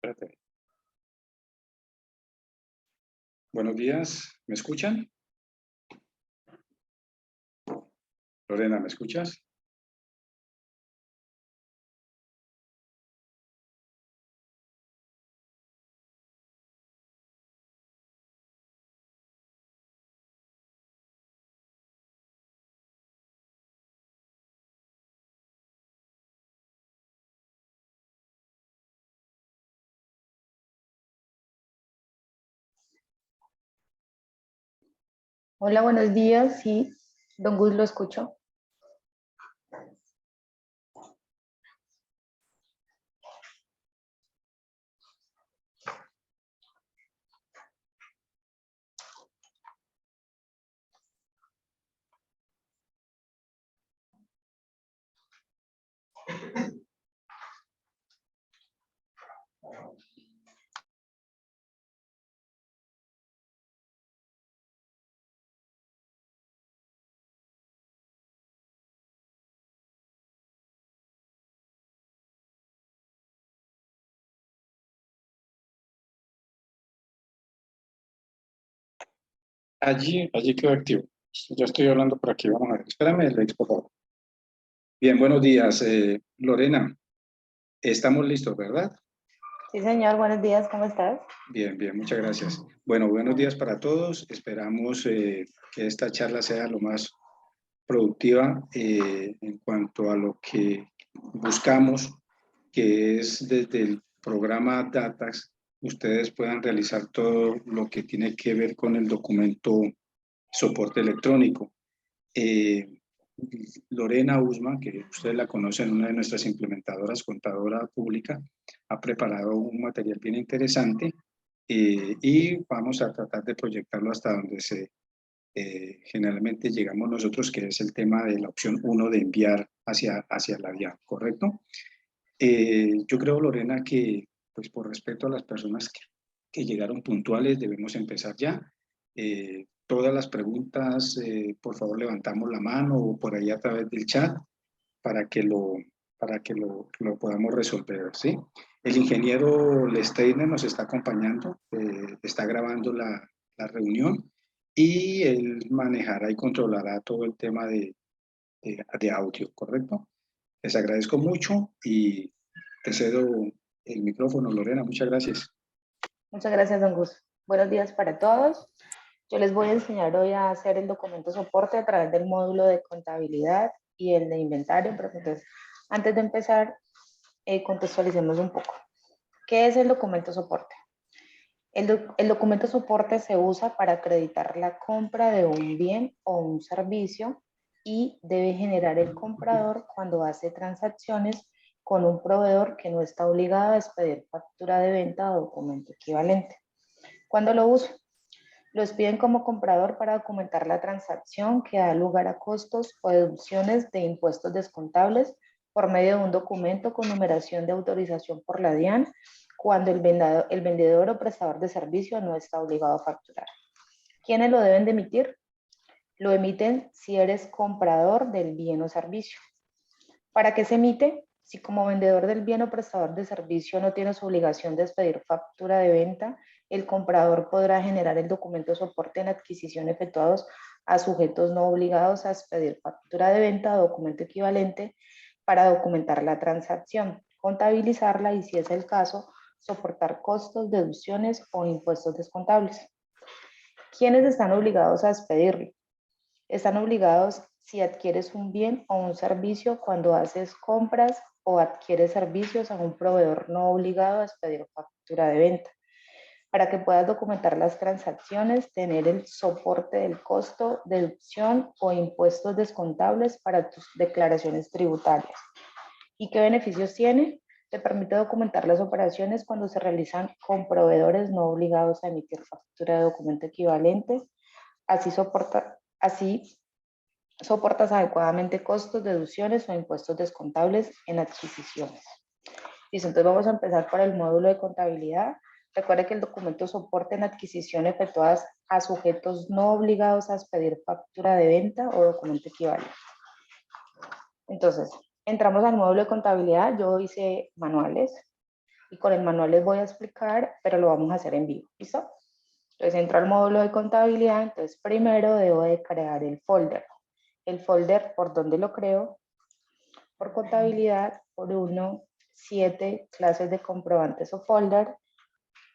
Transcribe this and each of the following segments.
Espérate. Buenos días, ¿me escuchan? Lorena, ¿me escuchas? Hola, buenos días. Sí, don Gus, lo escucho. Allí quedó activo. Ya estoy hablando por aquí, vamos a ver. Espérame, Lex, por favor. Bien, buenos días, Lorena. Estamos listos, ¿verdad? Sí, señor, buenos días, ¿cómo estás? Bien, bien, muchas gracias. Bueno, buenos días para todos. Esperamos que esta charla sea lo más productiva en cuanto a lo que buscamos, que es desde el programa DATAX, ustedes puedan realizar todo lo que tiene que ver con el documento soporte electrónico. Eh, Lorena Usma, que ustedes la conocen, una de nuestras implementadoras, contadora pública, ha preparado un material bien interesante y vamos a tratar de proyectarlo hasta donde generalmente llegamos nosotros, que es el tema de la opción 1 de enviar hacia la DIAN, ¿correcto? Yo creo, Lorena, que pues por respeto a las personas que llegaron puntuales, debemos empezar ya. Todas las preguntas, por favor, levantamos la mano o por ahí a través del chat para que lo podamos resolver, ¿sí? El ingeniero Lesteiner nos está acompañando, está grabando la reunión y él manejará y controlará todo el tema de audio, ¿correcto? Les agradezco mucho y te cedo el micrófono, Lorena. Muchas gracias. Muchas gracias, don Gus. Buenos días para todos. Yo les voy a enseñar hoy a hacer el documento soporte a través del módulo de contabilidad y el de inventario, pero entonces, antes de empezar, contextualicemos un poco. ¿Qué es el documento soporte? El documento soporte se usa para acreditar la compra de un bien o un servicio y debe generar el comprador cuando hace transacciones con un proveedor que no está obligado a expedir factura de venta o documento equivalente. ¿Cuándo lo uso? Lo expiden como comprador para documentar la transacción que da lugar a costos o deducciones de impuestos descontables por medio de un documento con numeración de autorización por la DIAN cuando el vendedor o prestador de servicio no está obligado a facturar. ¿Quiénes lo deben de emitir? Lo emiten si eres comprador del bien o servicio. ¿Para qué se emite? Si como vendedor del bien o prestador de servicio no tienes obligación de expedir factura de venta, el comprador podrá generar el documento soporte en adquisición efectuados a sujetos no obligados a expedir factura de venta o documento equivalente para documentar la transacción, contabilizarla y, si es el caso, soportar costos, deducciones o impuestos descontables. ¿Quiénes están obligados a expedirlo? Están obligados si adquieres un bien o un servicio cuando haces compras o adquieres servicios a un proveedor no obligado a expedir factura de venta. Para que puedas documentar las transacciones, tener el soporte del costo, deducción o impuestos descontables para tus declaraciones tributarias. ¿Y qué beneficios tiene? Te permite documentar las operaciones cuando se realizan con proveedores no obligados a emitir factura de documento equivalente. Así soportas adecuadamente costos, deducciones o impuestos descontables en adquisiciones. Listo, entonces vamos a empezar por el módulo de contabilidad. Recuerde que el documento soporte en adquisición efectuadas a sujetos no obligados a expedir factura de venta o documento equivalente. Entonces, entramos al módulo de contabilidad. Yo hice manuales. y con el manual les voy a explicar, pero lo vamos a hacer en vivo, ¿listo? Entonces entro al módulo de contabilidad, entonces primero debo de crear el folder. El folder, ¿por dónde lo creo? Por contabilidad, por 1, 7 clases de comprobantes o folder,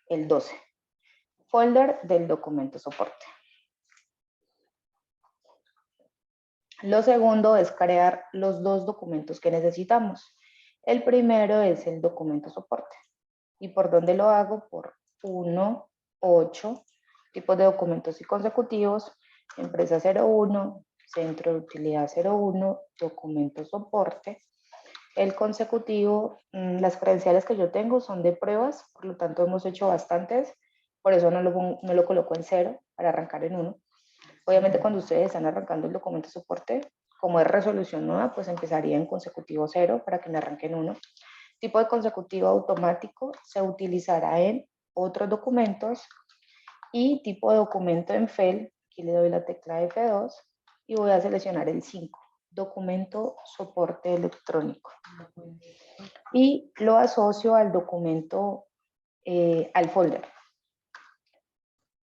el 12. Folder del documento soporte. Lo segundo es crear los dos documentos que necesitamos. El primero es el documento soporte. ¿Y por dónde lo hago? Por 1, 8, tipos de documentos y consecutivos, empresa 01, centro de utilidad 01, documento soporte. El consecutivo, las credenciales que yo tengo son de pruebas, por lo tanto hemos hecho bastantes, por eso no lo coloco en 0 para arrancar en 1. Obviamente cuando ustedes están arrancando el documento soporte, como es resolución nueva, pues empezaría en consecutivo 0 para que me arranquen 1. Tipo de consecutivo automático se utilizará en otros documentos y tipo de documento en FEL, aquí le doy la tecla F2 y voy a seleccionar el 5, documento soporte electrónico. Y lo asocio al documento, al folder.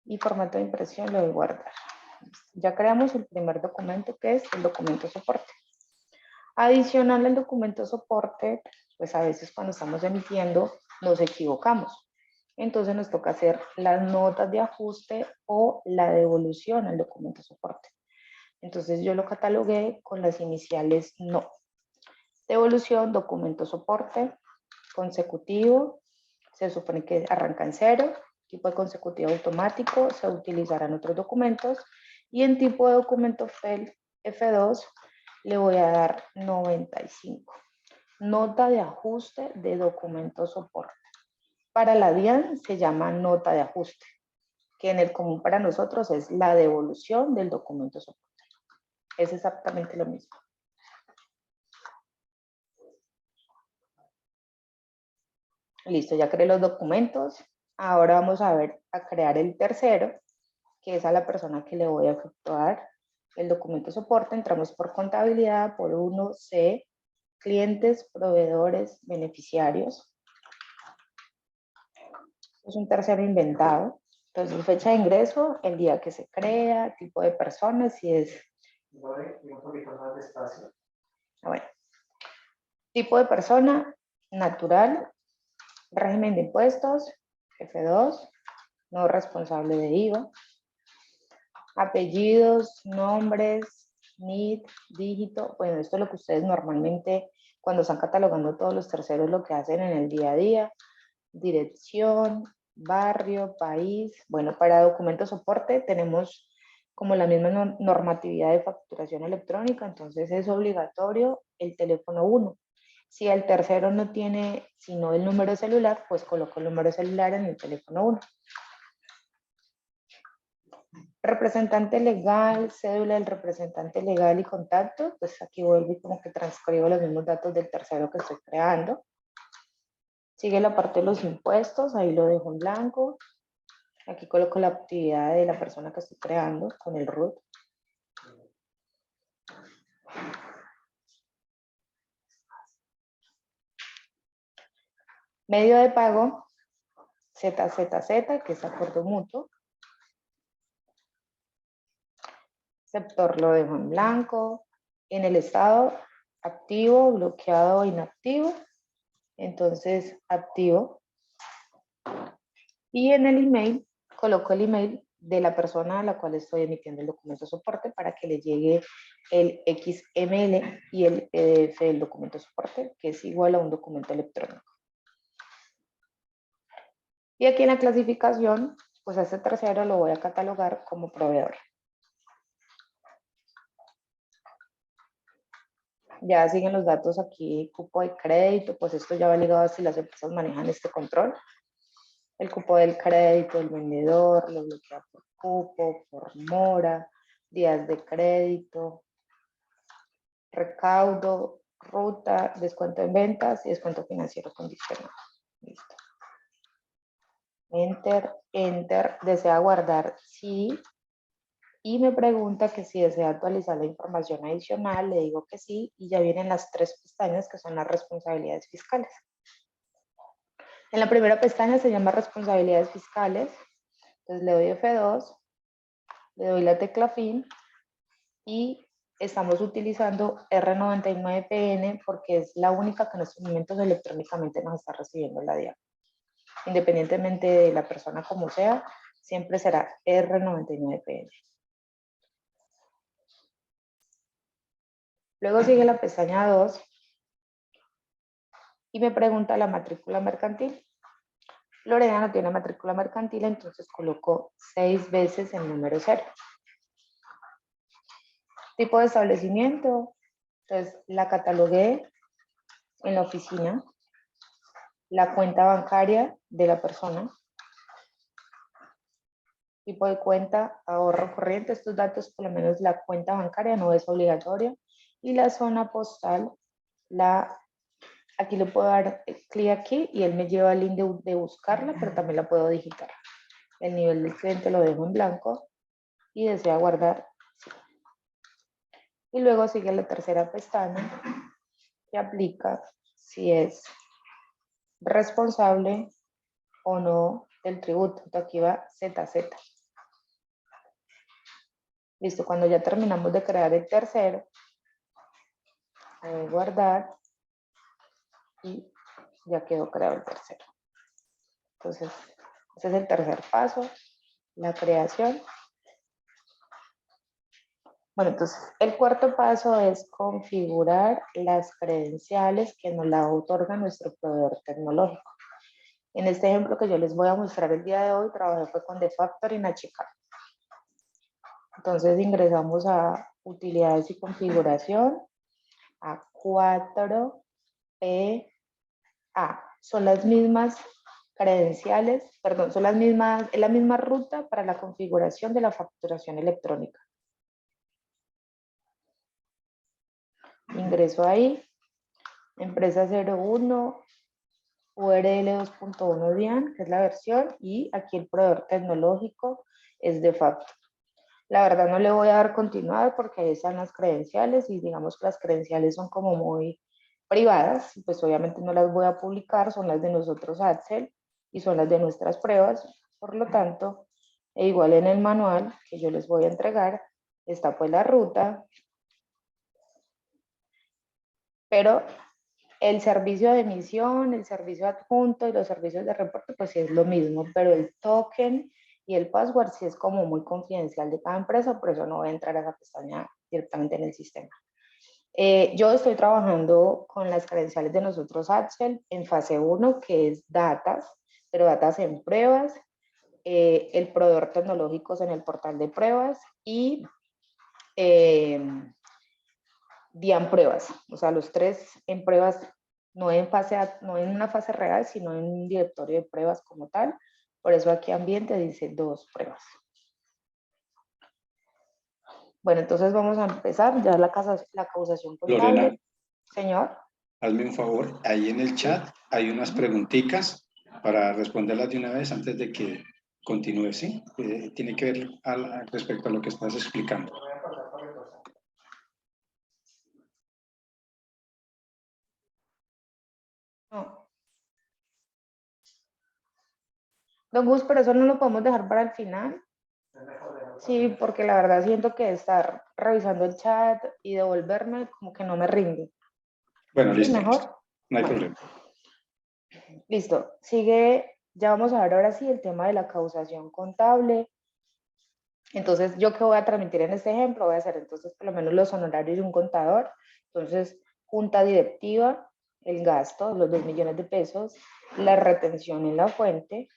Y formato de impresión lo voy a guardar. Ya creamos el primer documento que es el documento soporte. Adicional al documento soporte, pues a veces cuando estamos emitiendo nos equivocamos. Entonces nos toca hacer las notas de ajuste o la devolución al documento soporte. Entonces yo lo catalogué con las iniciales no. Devolución, documento soporte, consecutivo, se supone que arranca en 0, tipo de consecutivo automático, se utilizarán otros documentos, y en tipo de documento FEL F2 le voy a dar 95. Nota de ajuste de documento soporte. Para la DIAN se llama nota de ajuste, que en el común para nosotros es la devolución del documento soporte. Es exactamente lo mismo. Listo, ya creé los documentos. Ahora vamos a crear el tercero, que es a la persona que le voy a efectuar el documento soporte. Entramos por contabilidad, por 1C, clientes, proveedores, beneficiarios. Es un tercero inventado. Entonces, fecha de ingreso, el día que se crea, tipo de personas, si es... Un poquito más despacio. Bueno. Tipo de persona, natural, régimen de impuestos, F2, no responsable de IVA. Apellidos, nombres, NID, dígito. Bueno, esto es lo que ustedes normalmente, cuando están catalogando todos los terceros, lo que hacen en el día a día. Dirección, barrio, país. Bueno, para documento soporte tenemos como la misma normatividad de facturación electrónica, entonces es obligatorio el teléfono 1. Si el tercero no tiene sino el número celular, pues coloco el número celular en el teléfono 1. Representante legal, cédula del representante legal y contacto, pues aquí vuelvo y como que transcribo los mismos datos del tercero que estoy creando. Sigue la parte de los impuestos, ahí lo dejo en blanco. Aquí coloco la actividad de la persona que estoy creando con el root. Medio de pago, ZZZ, que es acuerdo mutuo. Sector lo dejo en blanco. En el estado, activo, bloqueado o inactivo. Entonces, activo. Y en el email, coloco el email de la persona a la cual estoy emitiendo el documento de soporte para que le llegue el XML y el PDF del documento de soporte, que es igual a un documento electrónico. Y aquí en la clasificación, pues a este tercero lo voy a catalogar como proveedor. Ya siguen los datos aquí, cupo de crédito, pues esto ya va ligado a si las empresas manejan este control. El cupo del crédito, el vendedor, lo bloquea por cupo, por mora, días de crédito, recaudo, ruta, descuento en ventas y descuento financiero condicional. Listo. Enter, enter, desea guardar sí. Y me pregunta que si desea actualizar la información adicional, le digo que sí, y ya vienen las 3 pestañas que son las responsabilidades fiscales. En la primera pestaña se llama responsabilidades fiscales. Entonces le doy F2, le doy la tecla fin y estamos utilizando R99PN porque es la única que en estos momentos electrónicamente nos está recibiendo la DIAN. Independientemente de la persona como sea, siempre será R99PN. Luego sigue la pestaña 2 y me pregunta la matrícula mercantil. Lorena no tiene matrícula mercantil, entonces coloco 6 veces el número 0. Tipo de establecimiento, entonces la catalogué en la oficina, la cuenta bancaria de la persona, tipo de cuenta, ahorro corriente, estos datos, por lo menos la cuenta bancaria no es obligatoria, y la zona postal, aquí le puedo dar clic aquí y él me lleva al link de buscarla, pero también la puedo digitar. El nivel del cliente lo dejo en blanco y desea guardar. Y luego sigue la tercera pestaña que aplica si es responsable o no del tributo. Aquí va ZZ. Listo, cuando ya terminamos de crear el tercero, voy a guardar y ya quedó creado el tercero. Entonces, ese es el tercer paso, la creación. Bueno, entonces el cuarto paso es configurar las credenciales que nos la otorga nuestro proveedor tecnológico. En este ejemplo que yo les voy a mostrar el día de hoy, trabajé fue con The Factory en Chicago. Entonces ingresamos a utilidades y configuración, a 4PA. Son las mismas credenciales, perdón, son las mismas, es la misma ruta para la configuración de la facturación electrónica. Ingreso ahí, empresa 01, URL 2.1 DIAN, que es la versión, y aquí el proveedor tecnológico es de facto. La verdad no le voy a dar continuar porque ahí están las credenciales y digamos que las credenciales son como muy privadas, pues obviamente no las voy a publicar, son las de nosotros Axel y son las de nuestras pruebas, por lo tanto, e igual en el manual que yo les voy a entregar, está pues la ruta, pero el servicio de emisión, el servicio adjunto y los servicios de reporte, pues sí es lo mismo, pero el token y el password sí es como muy confidencial de cada empresa, por eso no voy a entrar a esa pestaña directamente en el sistema. Yo estoy trabajando con las credenciales de nosotros Axel en fase 1, que es datas, pero datas en pruebas, el proveedor tecnológico en el portal de pruebas y DIAN pruebas, o sea, los tres en pruebas, no en una fase real, sino en un directorio de pruebas como tal. Por eso aquí ambiente dice 2 pruebas. Bueno, entonces vamos a empezar ya la causación contable. Lorena, señor. Hazme un favor, ahí en el chat hay unas preguntitas para responderlas de una vez antes de que continúe, ¿sí? Tiene que ver respecto a lo que estás explicando. No. Don Gus, pero eso no lo podemos dejar para el final. Sí, porque la verdad siento que estar revisando el chat y devolverme como que no me rinde. Bueno, ¿Sí, listo, mejor? listo. No hay problema. Listo. Sigue, ya vamos a ver ahora sí el tema de la causación contable. Entonces, ¿yo qué voy a transmitir en este ejemplo? Voy a hacer entonces por lo menos los honorarios de un contador. Entonces, junta directiva, el gasto, los 2 millones de pesos, la retención en la fuente.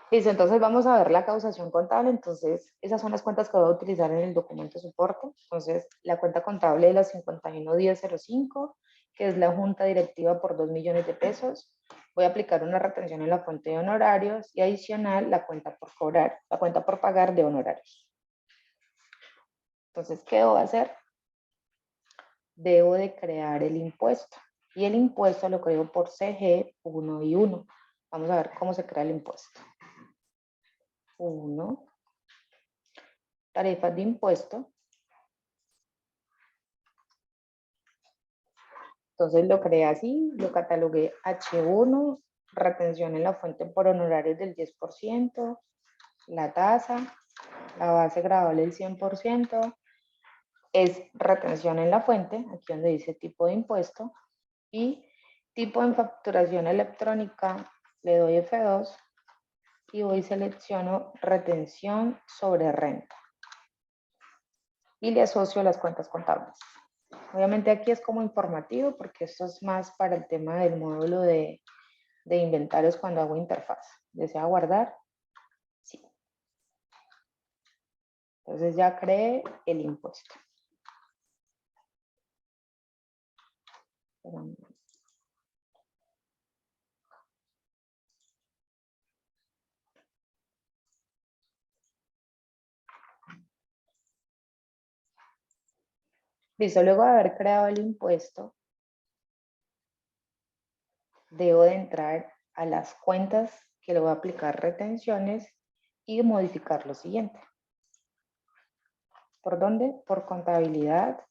Listo, entonces vamos a ver la causación contable. Entonces, esas son las cuentas que voy a utilizar en el documento soporte. Entonces, la cuenta contable de la 511005, que es la junta directiva por 2 millones de pesos. Voy a aplicar una retención en la fuente de honorarios y adicional la cuenta por cobrar, la cuenta por pagar de honorarios. Entonces, ¿qué debo hacer? Debo de crear el impuesto. Y el impuesto lo creo por CG 1 y 1. Vamos a ver cómo se crea el impuesto. 1. Tarifas de impuesto. Entonces lo creé así, lo catalogué H1, retención en la fuente por honorarios del 10%, la tasa, la base gradable del 100%, es retención en la fuente, aquí donde dice tipo de impuesto, y tipo en facturación electrónica, le doy F2 y voy selecciono retención sobre renta. Y le asocio las cuentas contables. Obviamente aquí es como informativo porque esto es más para el tema del módulo de inventarios cuando hago interfaz. ¿Desea guardar? Sí. Entonces ya creé el impuesto. Listo, luego de haber creado el impuesto, debo de entrar a las cuentas que le voy a aplicar retenciones y modificar lo siguiente. ¿Por dónde? Por contabilidad,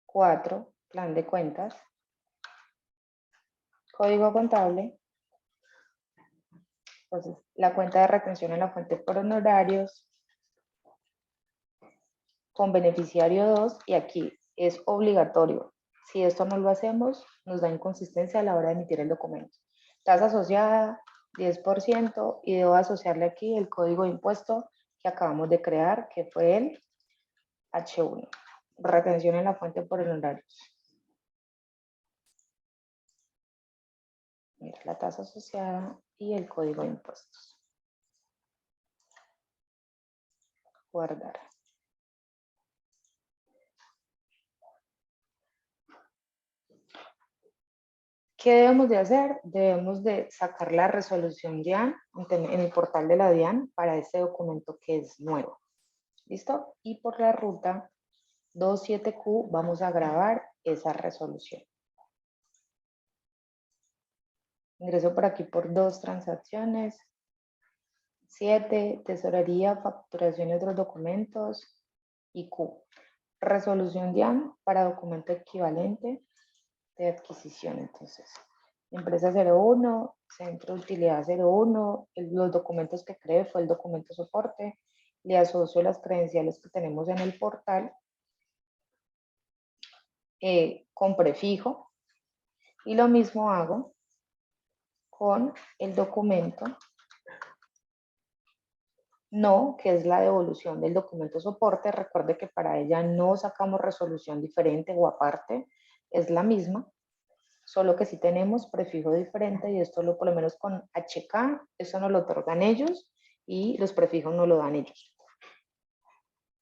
4, plan de cuentas, código contable. Entonces, la cuenta de retención en la fuente por honorarios, con beneficiario 2, y aquí es obligatorio. Si esto no lo hacemos, nos da inconsistencia a la hora de emitir el documento. Tasa asociada, 10%, y debo asociarle aquí el código de impuesto que acabamos de crear, que fue el H1. Retención en la fuente por honorarios. Mira, la tasa asociada y el código de impuestos. Guardar. ¿Qué debemos de hacer? Debemos de sacar la resolución DIAN en el portal de la DIAN para este documento que es nuevo. ¿Listo? Y por la ruta 27Q vamos a grabar esa resolución. Ingreso por aquí por 2 transacciones. 7, tesorería, facturación y otros documentos. Y Q. Resolución DIAN para documento equivalente de adquisición. Entonces, empresa 01, centro de utilidad 01, los documentos que creé fue el documento soporte, le asocio las credenciales que tenemos en el portal con prefijo, y lo mismo hago con el documento no, que es la devolución del documento soporte. Recuerde que para ella no sacamos resolución diferente o aparte, es la misma, solo que sí tenemos prefijo diferente, y esto por lo menos con HK, eso nos lo otorgan ellos y los prefijos no lo dan ellos,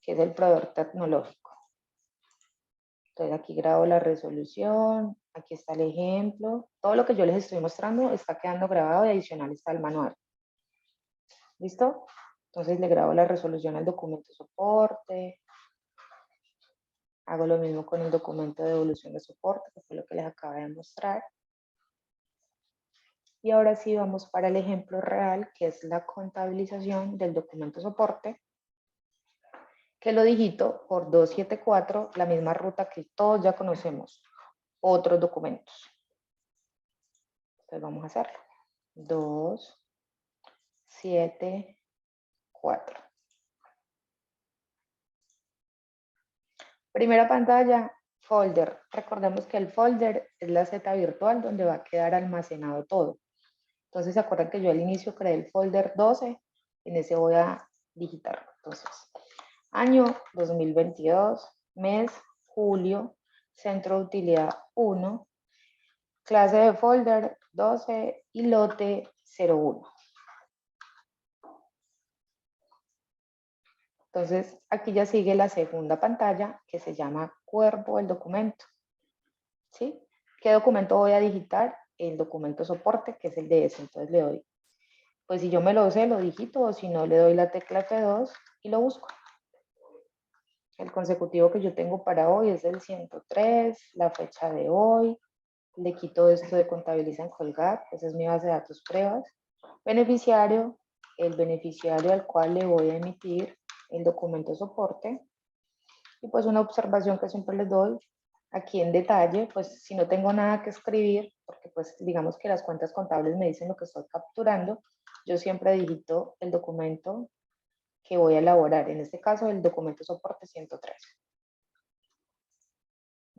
que es el proveedor tecnológico. Entonces aquí grabo la resolución, aquí está el ejemplo, todo lo que yo les estoy mostrando está quedando grabado y adicional está el manual. ¿Listo? Entonces le grabo la resolución al documento soporte. Hago lo mismo con el documento de devolución de soporte, que fue lo que les acabo de mostrar. Y ahora sí vamos para el ejemplo real, que es la contabilización del documento soporte, que lo digito por 274, la misma ruta que todos ya conocemos, otros documentos. Entonces vamos a hacerlo. 274. Primera pantalla, folder. Recordemos que el folder es la Z virtual donde va a quedar almacenado todo. Entonces, ¿se acuerdan que yo al inicio creé el folder 12? En ese voy a digitarlo. Entonces, año 2022, mes, julio, centro de utilidad 1, clase de folder 12 y lote 01. Entonces, aquí ya sigue la segunda pantalla que se llama cuerpo del documento. ¿Sí? ¿Qué documento voy a digitar? El documento soporte, que es el de ese. Entonces le doy, pues si yo me lo sé, lo digito, o si no, le doy la tecla F2 y lo busco. El consecutivo que yo tengo para hoy es el 103, la fecha de hoy, le quito esto de contabiliza en colgar, esa es mi base de datos pruebas. Beneficiario, el beneficiario al cual le voy a emitir el documento de soporte. Y pues una observación que siempre les doy, aquí en detalle, pues si no tengo nada que escribir, porque pues digamos que las cuentas contables me dicen lo que estoy capturando, yo siempre digito el documento que voy a elaborar, en este caso el documento soporte 103.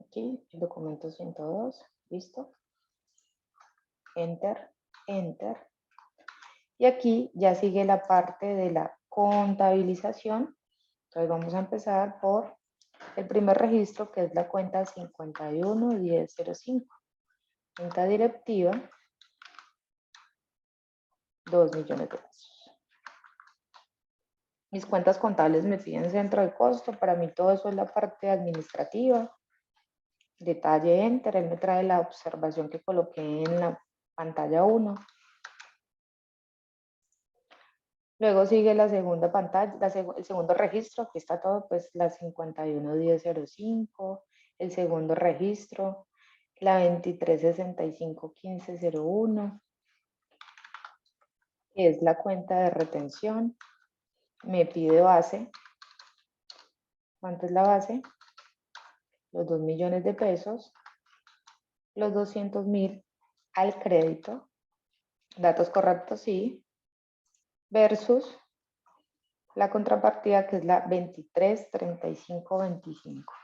Aquí el documento 102, listo. Enter, enter. Y aquí ya sigue la parte de la contabilización. Entonces vamos a empezar por el primer registro, que es la cuenta 511005. Cuenta directiva, 2 millones de pesos. Mis cuentas contables me piden centro de costo. Para mí todo eso es la parte administrativa. Detalle, enter. Él me trae la observación que coloqué en la pantalla 1. Luego sigue la segunda pantalla, el segundo registro, aquí está todo, pues la 511005, el segundo registro, la 23651501, que es la cuenta de retención. Me pide base. ¿Cuánto es la base? Los 2 millones de pesos, los 200.000 al crédito, datos correctos, sí, versus la contrapartida, que es la 233525.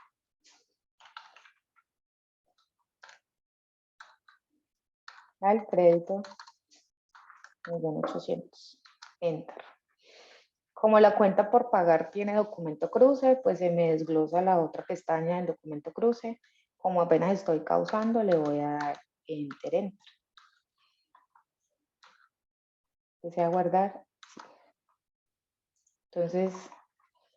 Al crédito, 1.800.000. Enter. Como la cuenta por pagar tiene documento cruce, pues se me desglosa la otra pestaña del documento cruce. Como apenas estoy causando, le voy a dar enter, enter. ¿Desea guardar? Sí. Entonces,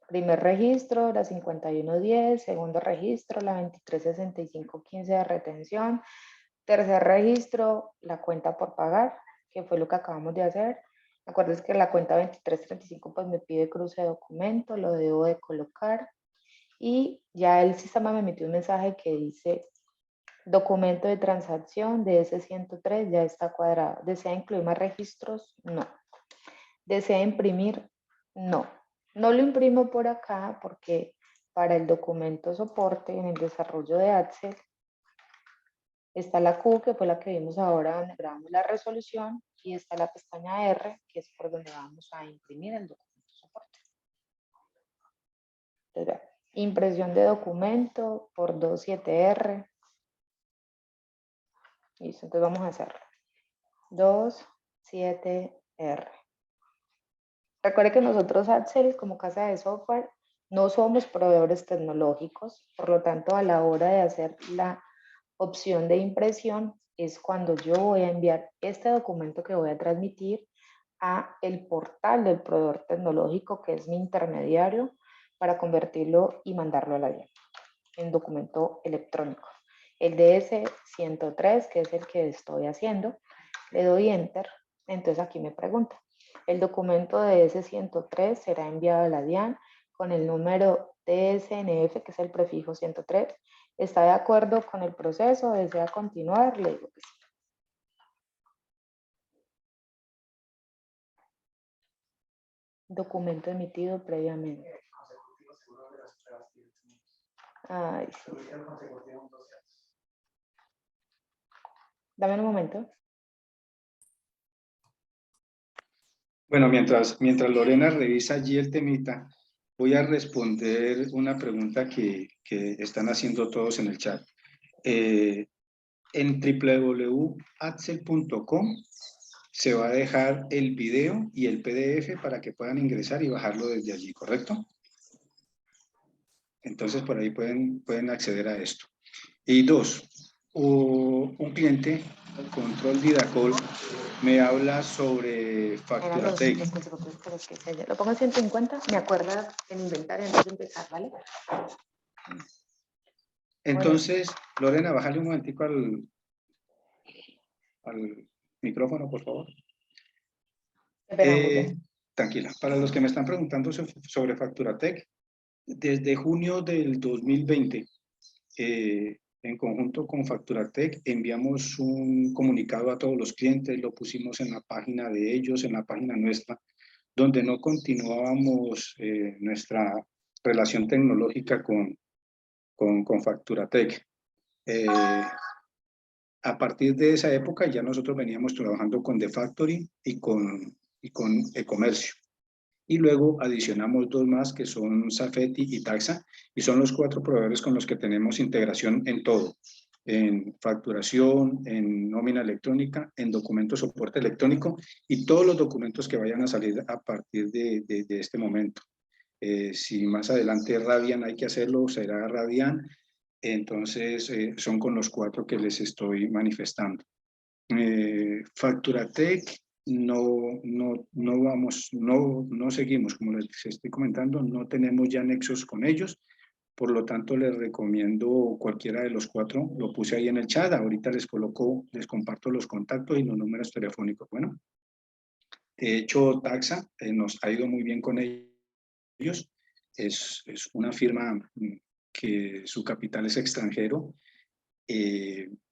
primer registro, la 5110, segundo registro, la 236515 de retención, tercer registro, la cuenta por pagar, que fue lo que acabamos de hacer. Acuérdense que la cuenta 2335 pues me pide cruce de documento, lo debo de colocar y ya el sistema me emitió un mensaje que dice documento de transacción de S103 ya está cuadrado. ¿Desea incluir más registros? No. ¿Desea imprimir? No. No lo imprimo por acá porque para el documento soporte en el desarrollo de Axel está la Q, que fue la que vimos ahora donde grabamos la resolución, y está la pestaña R, que es por donde vamos a imprimir el documento soporte. Entonces, impresión de documento por 27R. Listo, entonces vamos a hacerlo. 27R. Recuerde que nosotros, Axel, como casa de software, no somos proveedores tecnológicos, por lo tanto, a la hora de hacer la opción de impresión, es cuando yo voy a enviar este documento que voy a transmitir a el portal del proveedor tecnológico, que es mi intermediario, para convertirlo y mandarlo a la DIAN en documento electrónico. El DS103, que es el que estoy haciendo, le doy enter. Entonces aquí me pregunta, el documento de DS103 será enviado a la DIAN con el número DSNF, que es el prefijo 103. ¿Está de acuerdo con el proceso? ¿Desea continuar? Le digo que sí. Documento emitido previamente. Ay, sí. Dame un momento. Bueno, mientras Lorena revisa allí el temita, voy a responder una pregunta que están haciendo todos en el chat. En www.axel.com se va a dejar el video y el PDF para que puedan ingresar y bajarlo desde allí, ¿correcto? Entonces por ahí pueden acceder a esto. Y dos, un cliente, Control Didacol, me habla sobre Facturatec. Lo pongo en 150, me acuerda el inventario antes de empezar, ¿vale? Entonces, Lorena, bájale un momentico al micrófono, por favor. Tranquila. Para los que me están preguntando sobre Facturatec, desde junio del 2020 en conjunto con Facturatec, enviamos un comunicado a todos los clientes, lo pusimos en la página de ellos, en la página nuestra, donde no continuábamos nuestra relación tecnológica con Facturatec. A partir de esa época ya nosotros veníamos trabajando con The Factory y con e-comercio. Y luego adicionamos dos más que son Safety y Taxa, y son los 4 proveedores con los que tenemos integración en todo, en facturación, en nómina electrónica, en documento soporte electrónico y todos los documentos que vayan a salir a partir de este momento. Si más adelante Radian hay que hacerlo, será Radian. Entonces, son con los 4 que les estoy manifestando. Facturatec, no seguimos, como les estoy comentando, no tenemos ya nexos con ellos, por lo tanto les recomiendo cualquiera de los 4, lo puse ahí en el chat, ahorita les comparto los contactos y los números telefónicos. Bueno, de hecho, Taxa nos ha ido muy bien con ellos, es una firma que su capital es extranjero,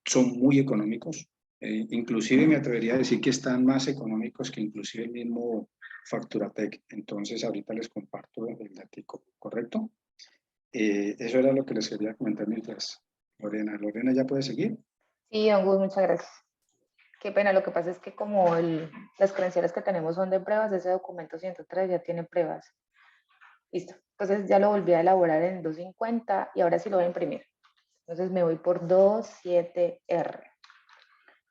son muy económicos, inclusive me atrevería a decir que están más económicos que inclusive el mismo Facturatec. Entonces ahorita les comparto el dato, ¿correcto? Eso era lo que les quería comentar mientras Lorena ya puede seguir. Sí, don Gus, muchas gracias. Qué pena, lo que pasa es que como las credenciales que tenemos son de pruebas, ese documento 103 ya tiene pruebas. Listo. Entonces ya lo volví a elaborar en 250 y ahora sí lo voy a imprimir. Entonces me voy por 27R.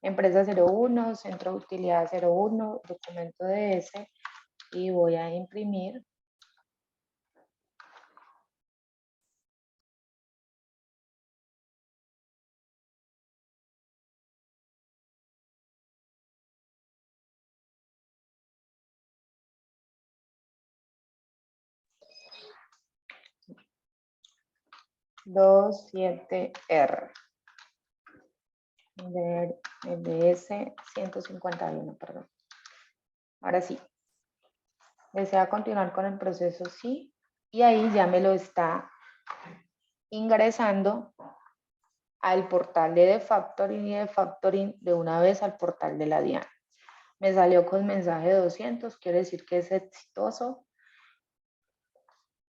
Empresa 01, centro de utilidad 01, documento DS y voy a imprimir. R de DS 151, perdón. Ahora sí. ¿Desea continuar con el proceso? Sí. Y ahí ya me lo está ingresando al portal de The Factoring y de Factoring de una vez al portal de la DIAN. Me salió con mensaje 200, quiere decir que es exitoso.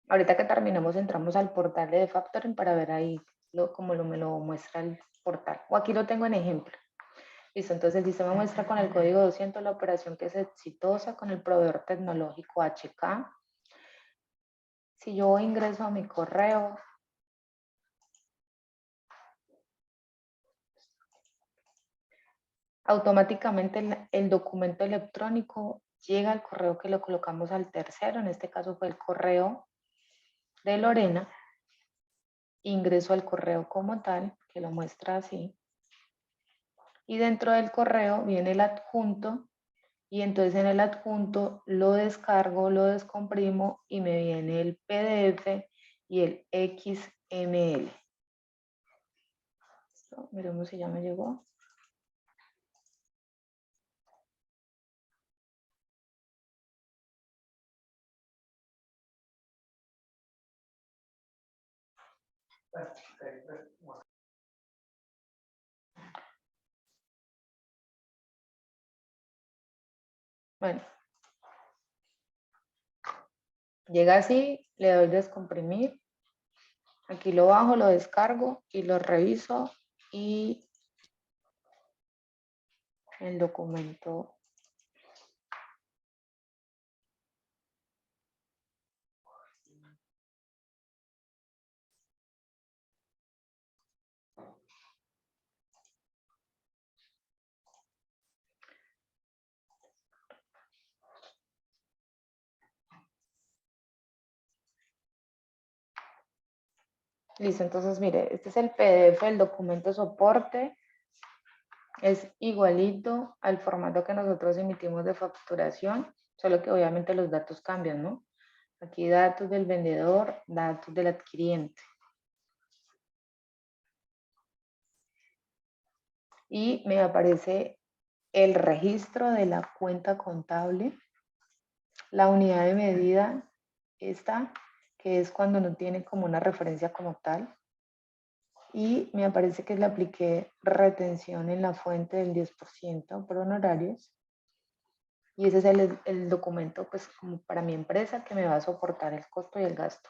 Ahorita que terminemos entramos al portal de The Factoring para ver ahí me lo muestra el portal. O aquí lo tengo en ejemplo. Listo, entonces el sistema muestra con el código 200 la operación que es exitosa con el proveedor tecnológico HK. Si yo ingreso a mi correo, automáticamente el documento electrónico llega al correo que lo colocamos al tercero, en este caso fue el correo de Lorena, ingreso al correo como tal, que lo muestra así, y dentro del correo viene el adjunto, y entonces en el adjunto lo descargo, lo descomprimo y me viene el PDF y el XML. Listo, miremos si ya me llegó. Bueno, llega así, le doy descomprimir, aquí lo bajo, lo descargo y lo reviso y el documento listo. Entonces mire, este es el PDF del documento soporte, es igualito al formato que nosotros emitimos de facturación, solo que obviamente los datos cambian, ¿no? Aquí datos del vendedor, datos del adquiriente. Y me aparece el registro de la cuenta contable, la unidad de medida, esta, que es cuando no tiene como una referencia como tal, y me parece que le apliqué retención en la fuente del 10% por honorarios. Y ese es el documento, pues, como para mi empresa, que me va a soportar el costo y el gasto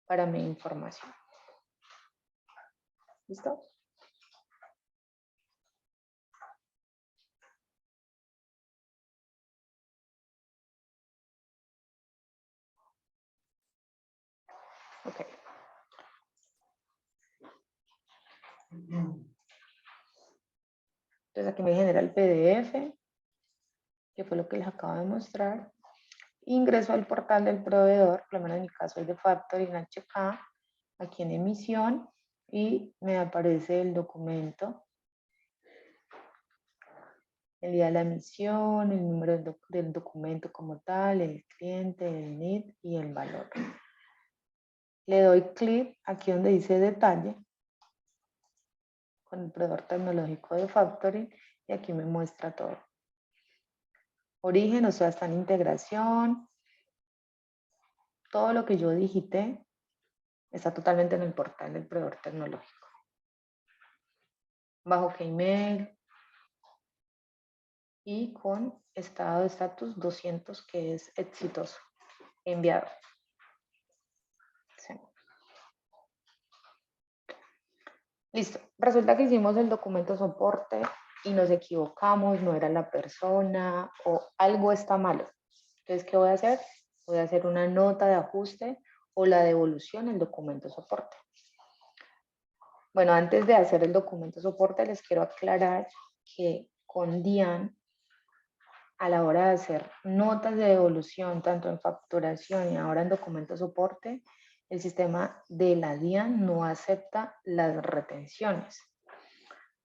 para mi información. ¿Listo? Ok. Entonces aquí me genera el PDF, que fue lo que les acabo de mostrar. Ingreso al portal del proveedor, por lo menos en mi caso es de Factoring HK, aquí en emisión, y me aparece el documento, el día de la emisión, el número del documento como tal, el cliente, el NID y el valor. Le doy clic aquí donde dice detalle, con el proveedor tecnológico de Factoring, y aquí me muestra todo. Origen, o sea, está en integración. Todo lo que yo digité está totalmente en el portal del proveedor tecnológico. Bajo que email y con estado de estatus 200, que es exitoso, enviado. Sí. Listo. Resulta que hicimos el documento soporte y nos equivocamos, no era la persona o algo está malo. Entonces, ¿qué voy a hacer? Voy a hacer una nota de ajuste o la devolución del documento soporte. Bueno, antes de hacer el documento soporte, les quiero aclarar que con DIAN, a la hora de hacer notas de devolución, tanto en facturación y ahora en documento soporte, el sistema de la DIAN no acepta las retenciones.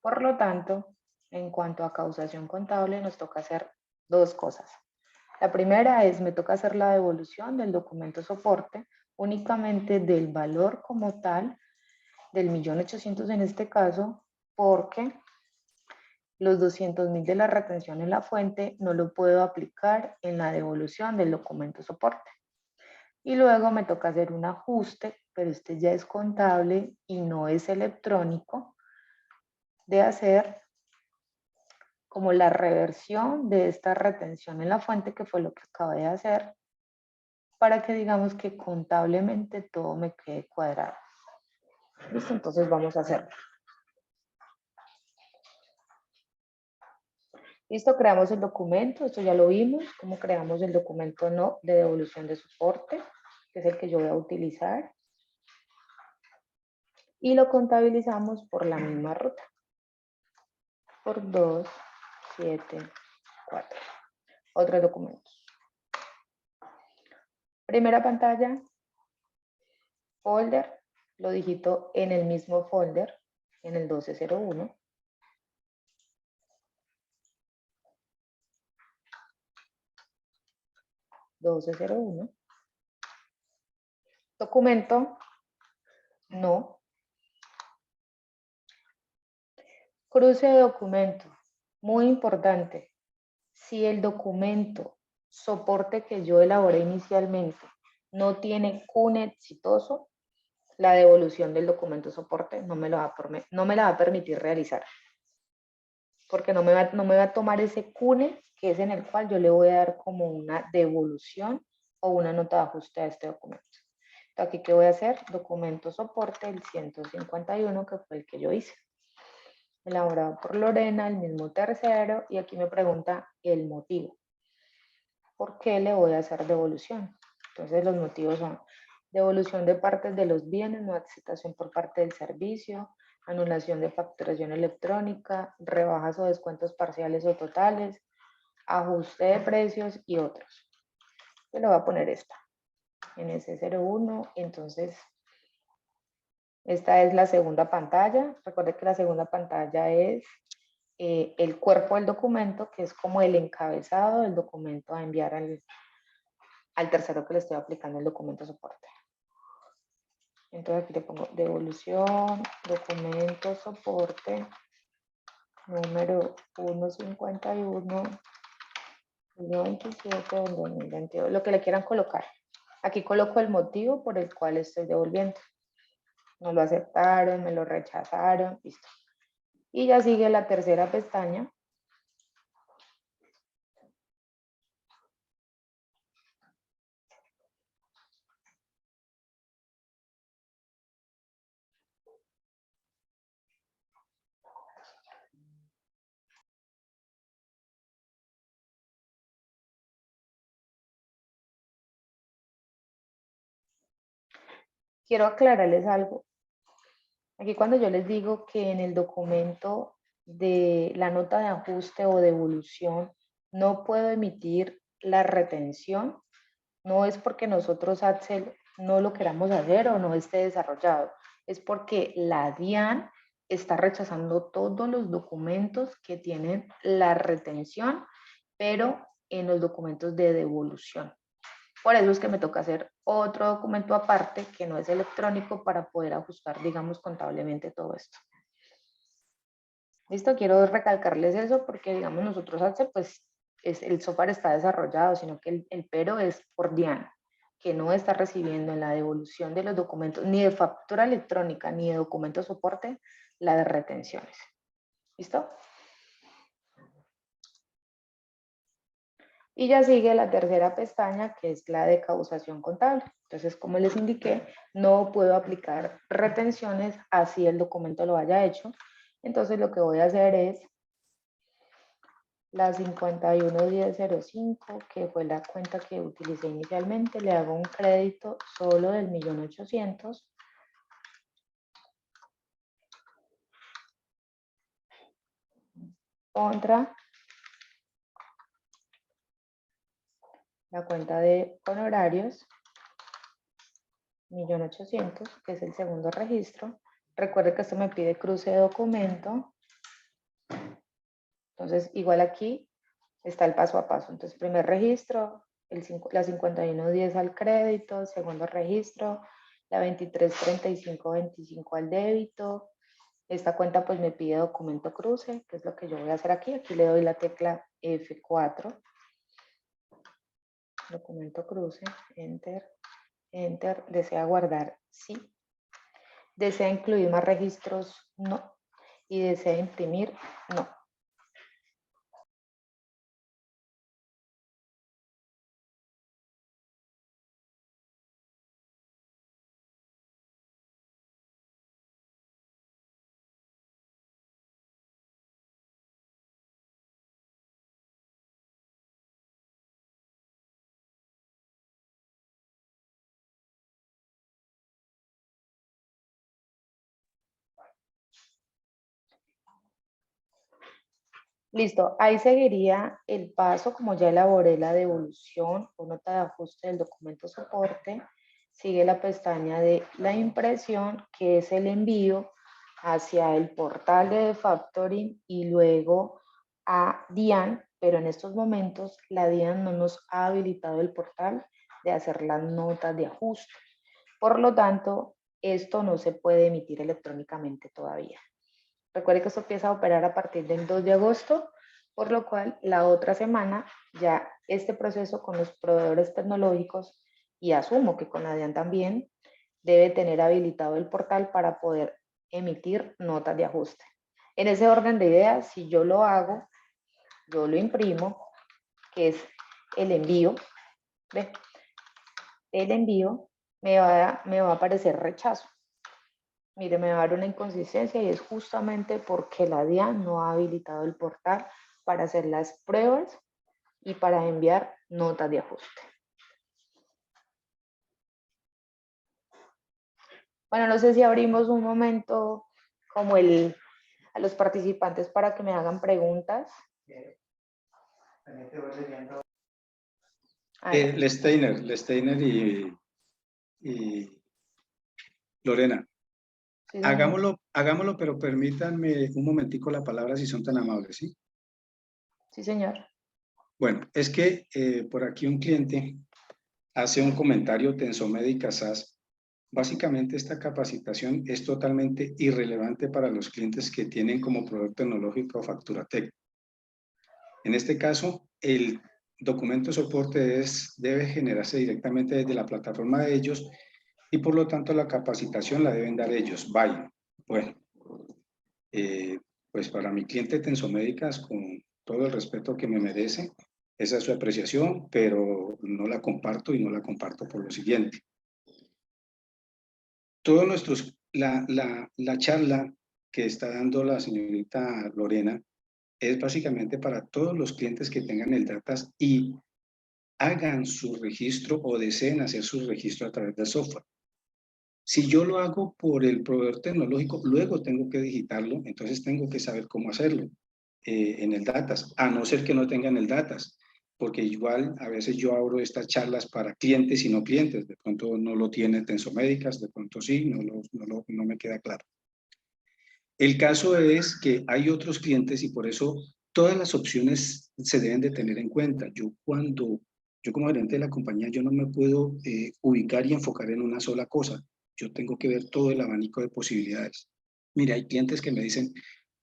Por lo tanto, en cuanto a causación contable, nos toca hacer dos cosas. La primera es, me toca hacer la devolución del documento soporte únicamente del valor como tal, del 1.800.000 en este caso, porque los 200.000 de la retención en la fuente no lo puedo aplicar en la devolución del documento soporte. Y luego me toca hacer un ajuste, pero este ya es contable y no es electrónico, de hacer como la reversión de esta retención en la fuente, que fue lo que acabé de hacer, para que digamos que contablemente todo me quede cuadrado. ¿Listo? Entonces vamos a hacerlo. Listo, creamos el documento, esto ya lo vimos, cómo creamos el documento no de devolución de soporte, que es el que yo voy a utilizar. Y lo contabilizamos por la misma ruta. Por 2, 7, 4. Otros documentos. Primera pantalla, folder, lo digito en el mismo folder, en el 1201. Documento, no. Cruce de documento, muy importante. Si el documento soporte que yo elaboré inicialmente no tiene CUNE exitoso, la devolución del documento soporte no me la va a permitir realizar. Porque no me va a tomar ese CUNE, que es en el cual yo le voy a dar como una devolución o una nota de ajuste a este documento. Entonces, aquí, ¿qué voy a hacer? Documento soporte, el 151, que fue el que yo hice. Elaborado por Lorena, el mismo tercero, y aquí me pregunta el motivo. ¿Por qué le voy a hacer devolución? Entonces los motivos son devolución de partes de los bienes, no aceptación por parte del servicio, anulación de facturación electrónica, rebajas o descuentos parciales o totales, ajuste de precios y otros. Yo le voy a poner esta en ese 01, entonces esta es la segunda pantalla. Recuerde que la segunda pantalla es el cuerpo del documento, que es como el encabezado del documento a enviar al tercero que le estoy aplicando el documento soporte. Entonces aquí le pongo devolución, documento soporte, número 151, 27 del 2022, lo que le quieran colocar. Aquí coloco el motivo por el cual estoy devolviendo. no lo aceptaron, me lo rechazaron, listo. Y ya sigue la tercera pestaña. Quiero aclararles algo. Aquí cuando yo les digo que en el documento de la nota de ajuste o devolución no puedo emitir la retención, no es porque nosotros Axel no lo queramos hacer o no esté desarrollado, es porque la DIAN está rechazando todos los documentos que tienen la retención, pero en los documentos de devolución. Por eso es que me toca hacer otro documento aparte que no es electrónico para poder ajustar, digamos, contablemente todo esto. Listo, quiero recalcarles eso porque, digamos, nosotros hace, pues, el software está desarrollado, sino que el pero es por DIAN, que no está recibiendo en la devolución de los documentos, ni de factura electrónica, ni de documento soporte, la de retenciones. ¿Listo? Y ya sigue la tercera pestaña, que es la de causación contable. Entonces, como les indiqué, no puedo aplicar retenciones así el documento lo haya hecho. Entonces, lo que voy a hacer es la 511005, que fue la cuenta que utilicé inicialmente, le hago un crédito solo del 1.800.000. Contra la cuenta de honorarios, 1.800.000, que es el segundo registro. Recuerde que esto me pide cruce de documento. Entonces, igual aquí está el paso a paso. Entonces, primer registro, la 5110 al crédito, segundo registro, la 233525 al débito. Esta cuenta pues me pide documento cruce, que es lo que yo voy a hacer aquí. Aquí le doy la tecla F4. Documento cruce, enter, enter. ¿Desea guardar? Sí. ¿Desea incluir más registros? No. ¿Y desea imprimir? No. Listo, ahí seguiría el paso, como ya elaboré la devolución o nota de ajuste del documento soporte, sigue la pestaña de la impresión, que es el envío hacia el portal de factoring y luego a DIAN, pero en estos momentos la DIAN no nos ha habilitado el portal de hacer las notas de ajuste. Por lo tanto, esto no se puede emitir electrónicamente todavía. Recuerde que esto empieza a operar a partir del 2 de agosto, por lo cual la otra semana ya este proceso con los proveedores tecnológicos, y asumo que con la DIAN también, debe tener habilitado el portal para poder emitir notas de ajuste. En ese orden de ideas, si yo lo hago, yo lo imprimo, que es el envío, ¿ve? El envío me va a aparecer rechazo. Mire, me va a dar una inconsistencia y es justamente porque la DIAN no ha habilitado el portal para hacer las pruebas y para enviar notas de ajuste. Bueno, no sé si abrimos un momento como a los participantes para que me hagan preguntas. Lesteiner y Lorena. Sí, Hagámoslo, pero permítanme un momentico la palabra si son tan amables, ¿sí? sí, señor. Bueno, es que por aquí un cliente hace un comentario Tensomédica SAS. Básicamente esta capacitación es totalmente irrelevante para los clientes que tienen como proveedor tecnológico Facturatec. En este caso, el documento de soporte debe generarse directamente desde la plataforma de ellos y por lo tanto la capacitación la deben dar ellos. Vaya, bueno, pues para mi cliente Tensomédicas, con todo el respeto que me merece, esa es su apreciación, pero no la comparto y no la comparto por lo siguiente. Todos nuestros, la charla que está dando la señorita Lorena es básicamente para todos los clientes que tengan el DATAS y hagan su registro o deseen hacer su registro a través del software. Si yo lo hago por el proveedor tecnológico, luego tengo que digitarlo, entonces tengo que saber cómo hacerlo en el DATAS, a no ser que no tengan el DATAS, porque igual a veces yo abro estas charlas para clientes y no clientes, de pronto no lo tiene Tensomédicas, de pronto sí, no me queda claro. El caso es que hay otros clientes y por eso todas las opciones se deben de tener en cuenta. Yo como gerente de la compañía, yo no me puedo ubicar y enfocar en una sola cosa. Yo tengo que ver todo el abanico de posibilidades. Mira, hay clientes que me dicen,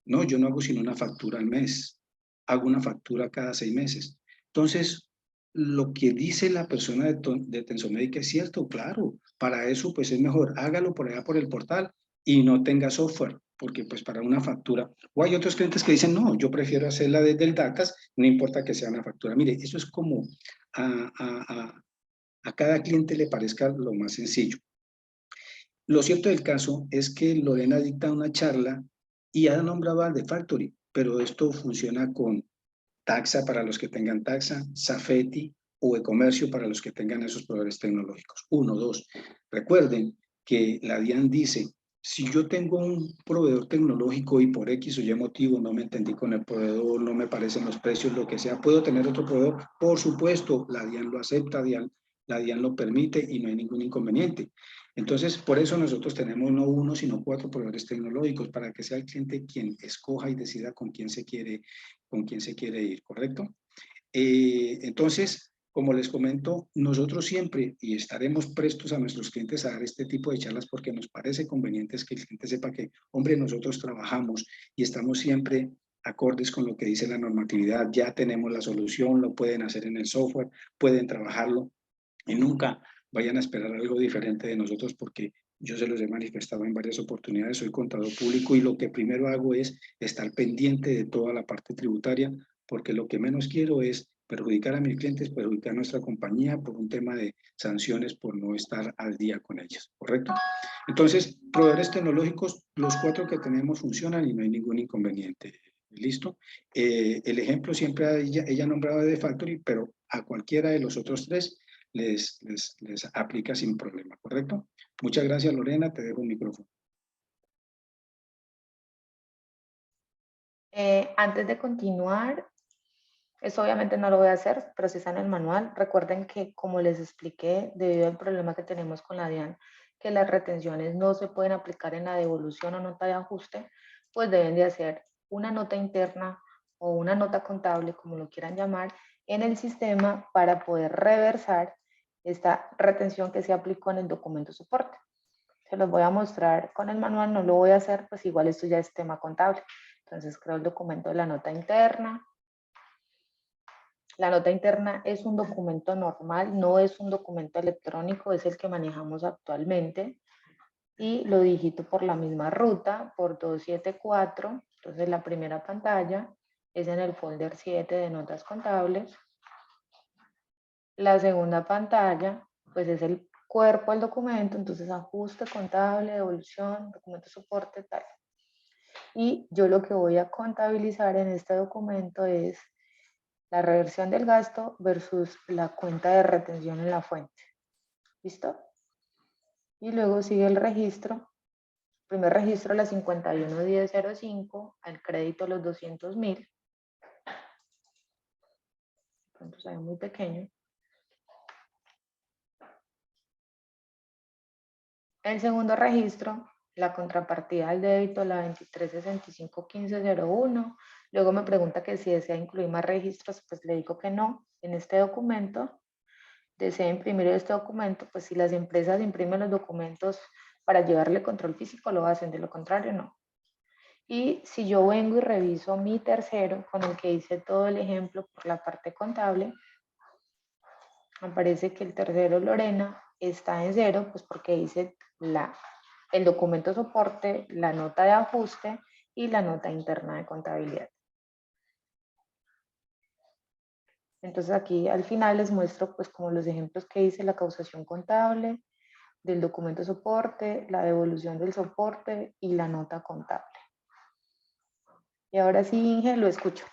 no, yo no hago sino una factura al mes. Hago una factura cada 6 meses. Entonces, lo que dice la persona de Tensomédica es cierto, claro. Para eso, pues es mejor, hágalo por allá por el portal y no tenga software, porque pues para una factura, o hay otros clientes que dicen, no, yo prefiero hacerla desde el DATAS, no importa que sea una factura. Mire, eso es como a cada cliente le parezca lo más sencillo. Lo cierto del caso es que Lorena dicta una charla y ha nombrado al de Factory, pero esto funciona con Taxa para los que tengan Taxa, Safety o e-comercio para los que tengan esos proveedores tecnológicos. 1, 2. Recuerden que la DIAN dice, si yo tengo un proveedor tecnológico y por X o Y motivo no me entendí con el proveedor, no me parecen los precios, lo que sea, ¿puedo tener otro proveedor? Por supuesto, la DIAN lo acepta, la DIAN lo permite y no hay ningún inconveniente. Entonces, por eso nosotros tenemos no uno, sino 4 proveedores tecnológicos, para que sea el cliente quien escoja y decida con quién se quiere ir, ¿correcto? Entonces, como les comento, nosotros siempre y estaremos prestos a nuestros clientes a dar este tipo de charlas porque nos parece conveniente que el cliente sepa que, hombre, nosotros trabajamos y estamos siempre acordes con lo que dice la normatividad, ya tenemos la solución, lo pueden hacer en el software, pueden trabajarlo y nunca vayan a esperar algo diferente de nosotros porque yo se los he manifestado en varias oportunidades, soy contador público y lo que primero hago es estar pendiente de toda la parte tributaria porque lo que menos quiero es perjudicar a mis clientes, perjudicar a nuestra compañía por un tema de sanciones por no estar al día con ellos, ¿correcto? Entonces, proveedores tecnológicos, los 4 que tenemos funcionan y no hay ningún inconveniente. ¿Listo? El ejemplo siempre ella nombraba de Factory, pero a cualquiera de los otros 3 les aplica sin problema, ¿correcto? Muchas gracias, Lorena, te dejo el micrófono. Antes de continuar, eso obviamente no lo voy a hacer, pero si está en el manual. Recuerden que, como les expliqué, debido al problema que tenemos con la DIAN, que las retenciones no se pueden aplicar en la devolución o nota de ajuste, pues deben de hacer una nota interna o una nota contable, como lo quieran llamar, en el sistema para poder reversar esta retención que se aplicó en el documento soporte. Se los voy a mostrar con el manual, no lo voy a hacer, pues igual esto ya es tema contable. Entonces creo el documento de la nota interna. La nota interna es un documento normal, no es un documento electrónico, es el que manejamos actualmente. Y lo digito por la misma ruta, por 274. Entonces la primera pantalla es en el folder 7 de notas contables. La segunda pantalla, pues es el cuerpo del documento, entonces ajuste contable, devolución, documento soporte, tal. Y yo lo que voy a contabilizar en este documento es la reversión del gasto versus la cuenta de retención en la fuente. ¿Listo? Y luego sigue el registro. Primer registro, la 511005, al crédito los 200.000. Pronto se ve muy pequeño. El segundo registro, la contrapartida del débito, la 23651501. Luego me pregunta que si desea incluir más registros, pues le digo que no. En este documento, desea imprimir este documento, pues si las empresas imprimen los documentos para llevarle control físico, lo hacen, de lo contrario, no. Y si yo vengo y reviso mi tercero, con el que hice todo el ejemplo por la parte contable, aparece que el tercero, Lorena, está en 0, pues porque dice el documento soporte, la nota de ajuste y la nota interna de contabilidad. Entonces aquí al final les muestro pues como los ejemplos que hice, la causación contable, del documento soporte, la devolución del soporte y la nota contable. Y ahora sí, Inge, lo escucho.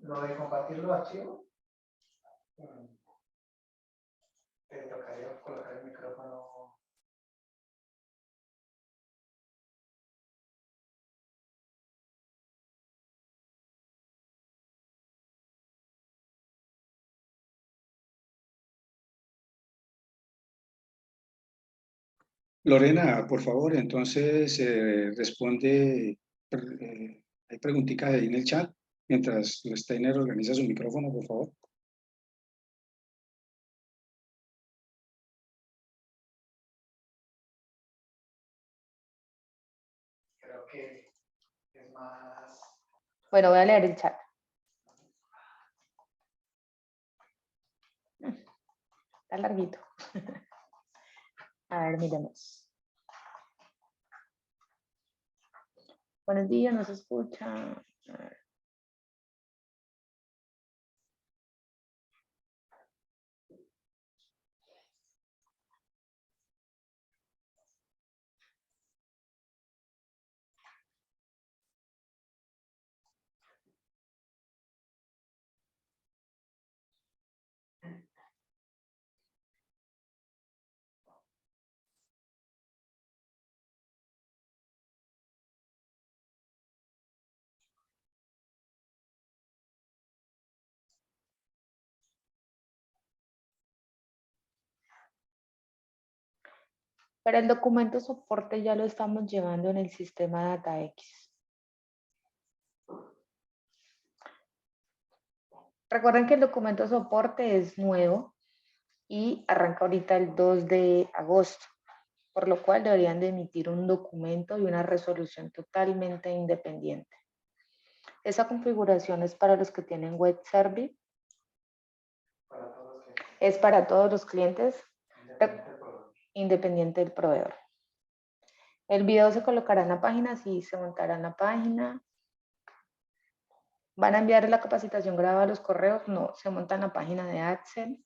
Lo de compartir los archivos, te tocaría colocar el micrófono. Lorena, por favor, entonces hay preguntitas ahí en el chat, mientras Steiner organiza su micrófono, por favor. Creo que es más... Bueno, voy a leer el chat. Está larguito. A ver, miremos. Buenos días, ¿nos escucha? A ver. Pero el documento soporte ya lo estamos llevando en el sistema DataX. Recuerden que el documento soporte es nuevo y arranca ahorita el 2 de agosto, por lo cual deberían de emitir un documento y una resolución totalmente independiente. Esa configuración es para los que tienen web service. Es para todos los clientes, independiente del proveedor. El video se colocará en la página, sí, se montará en la página. ¿Van a enviar la capacitación grabada a los correos? No, se monta en la página de Axel.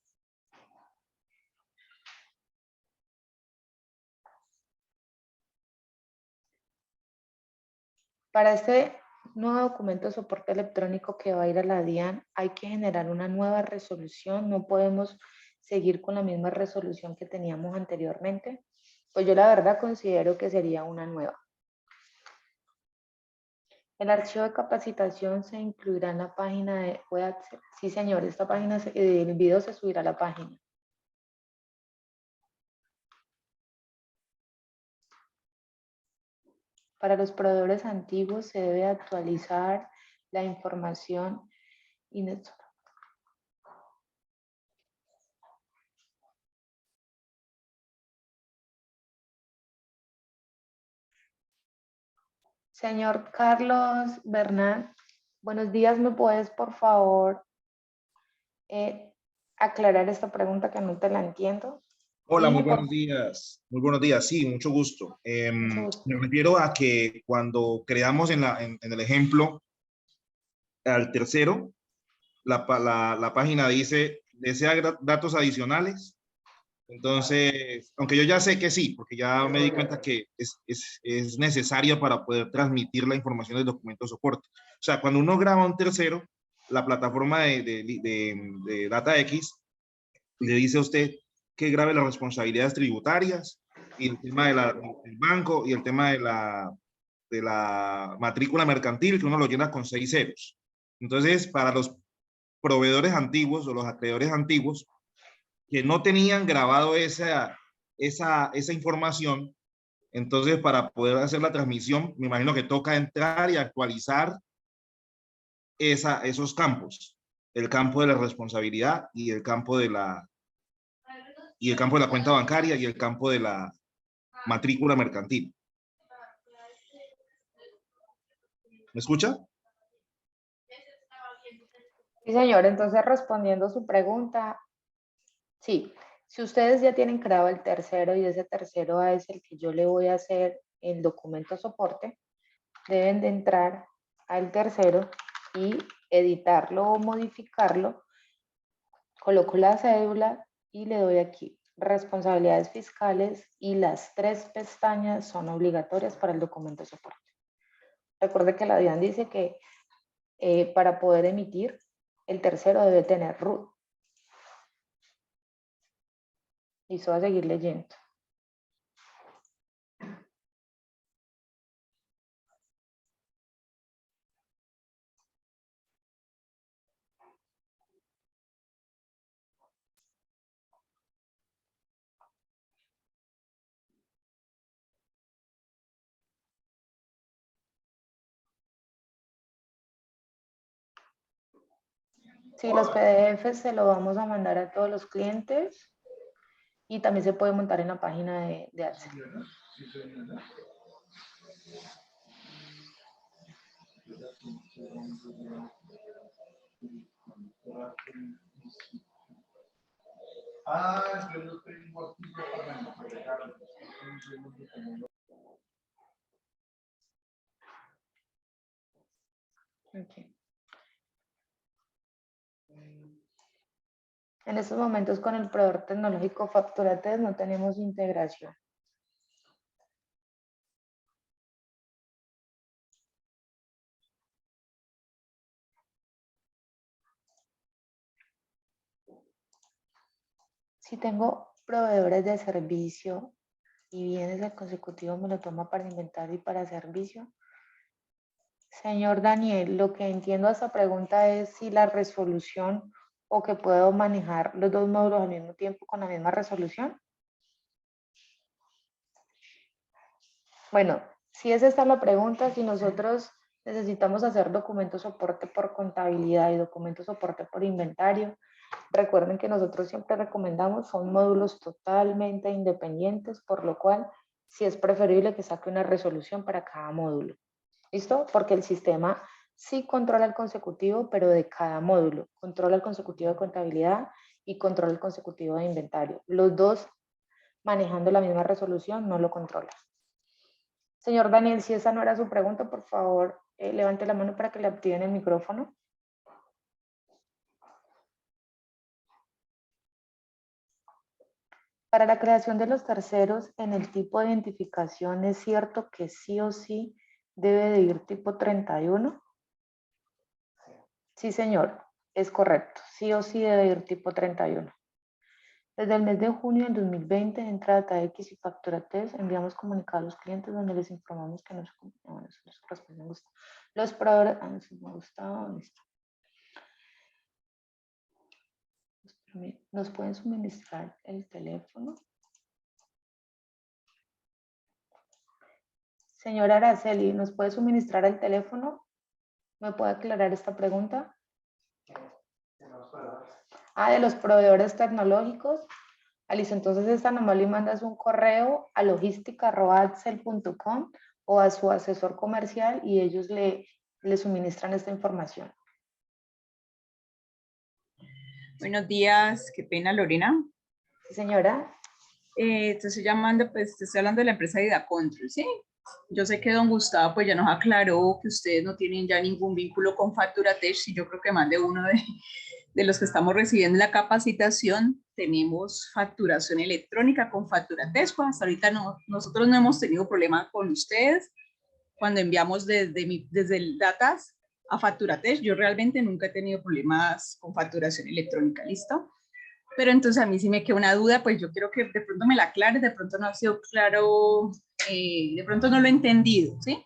Para este nuevo documento de soporte electrónico que va a ir a la DIAN, hay que generar una nueva resolución. No podemos seguir con la misma resolución que teníamos anteriormente. Pues yo la verdad considero que sería una nueva. El archivo de capacitación se incluirá en la página de web. Sí, señor, esta página, el video se subirá a la página. Para los proveedores antiguos se debe actualizar la información Señor Carlos Bernal, buenos días. ¿Me puedes, por favor, aclarar esta pregunta que no te la entiendo? Hola, muy buenos días. Muy buenos días, sí, mucho gusto. Me refiero a que cuando creamos en el ejemplo al tercero, la página dice, ¿desea datos adicionales? Entonces, aunque yo ya sé que sí, porque ya me di cuenta que es necesario para poder transmitir la información del documento de soporte. O sea, cuando uno graba un tercero, la plataforma de DataX le dice a usted que grabe las responsabilidades tributarias y el tema del banco y el tema de la matrícula mercantil, que uno lo llena con 6 ceros. Entonces, para los proveedores antiguos o los acreedores antiguos que no tenían grabado esa información, entonces para poder hacer la transmisión, me imagino que toca entrar y actualizar esos campos, el campo de la responsabilidad y el campo de y el campo de la cuenta bancaria y el campo de la matrícula mercantil. ¿Me escucha? Sí, señor. Entonces, respondiendo su pregunta, sí. Si ustedes ya tienen creado el tercero y ese tercero es el que yo le voy a hacer el documento soporte, deben de entrar al tercero y editarlo o modificarlo. Coloco la cédula y le doy aquí responsabilidades fiscales y las 3 pestañas son obligatorias para el documento soporte. Recuerde que la DIAN dice que para poder emitir, el tercero debe tener RUT. Y eso va a seguir leyendo. Sí, los PDFs se los vamos a mandar a todos los clientes y también se puede montar en la página de Axel. Yo no tengo aquí para Okay. En estos momentos con el proveedor tecnológico Facturates no tenemos integración. Si tengo proveedores de servicio y bienes el consecutivo me lo toma para inventario y para servicio. Señor Daniel, lo que entiendo a esta pregunta es si la resolución o que puedo manejar los dos módulos al mismo tiempo con la misma resolución. Bueno, si es esta la pregunta, si nosotros necesitamos hacer documento soporte por contabilidad y documento soporte por inventario, recuerden que nosotros siempre recomendamos son módulos totalmente independientes, por lo cual sí es preferible que saque una resolución para cada módulo. ¿Listo? Porque el sistema sí controla el consecutivo, pero de cada módulo. Controla el consecutivo de contabilidad y controla el consecutivo de inventario. Los dos manejando la misma resolución no lo controla. Señor Daniel, si esa no era su pregunta, por favor, levante la mano para que le activen el micrófono. Para la creación de los terceros, en el tipo de identificación, ¿es cierto que sí o sí debe de ir tipo 31? Sí, señor, es correcto. Sí o sí debe ir tipo 31. Desde el mes de junio del 2020, entra DataX y Facturates, enviamos comunicados a los clientes donde les informamos que los proveedores, me gusta, listo. ¿Nos pueden suministrar el teléfono? Señora Araceli, ¿nos puede suministrar el teléfono? ¿Me puede aclarar esta pregunta? De los proveedores tecnológicos. Alice, entonces esta nomás le mandas un correo a logística@axel.com o a su asesor comercial y ellos le suministran esta información. Buenos días, qué pena Lorena. Sí, señora. Te estoy llamando, pues te estoy hablando de la empresa IDAControl, ¿sí? Yo sé que don Gustavo pues ya nos aclaró que ustedes no tienen ya ningún vínculo con Facturates y yo creo que más de uno de los que estamos recibiendo la capacitación tenemos facturación electrónica con Facturates. Pues hasta ahorita nosotros no hemos tenido problema con ustedes cuando enviamos desde el Datas a Facturates. Yo realmente nunca he tenido problemas con facturación electrónica, ¿listo? Pero entonces a mí sí me queda una duda, pues yo quiero que de pronto me la aclares, de pronto no ha sido claro, de pronto no lo he entendido, ¿sí?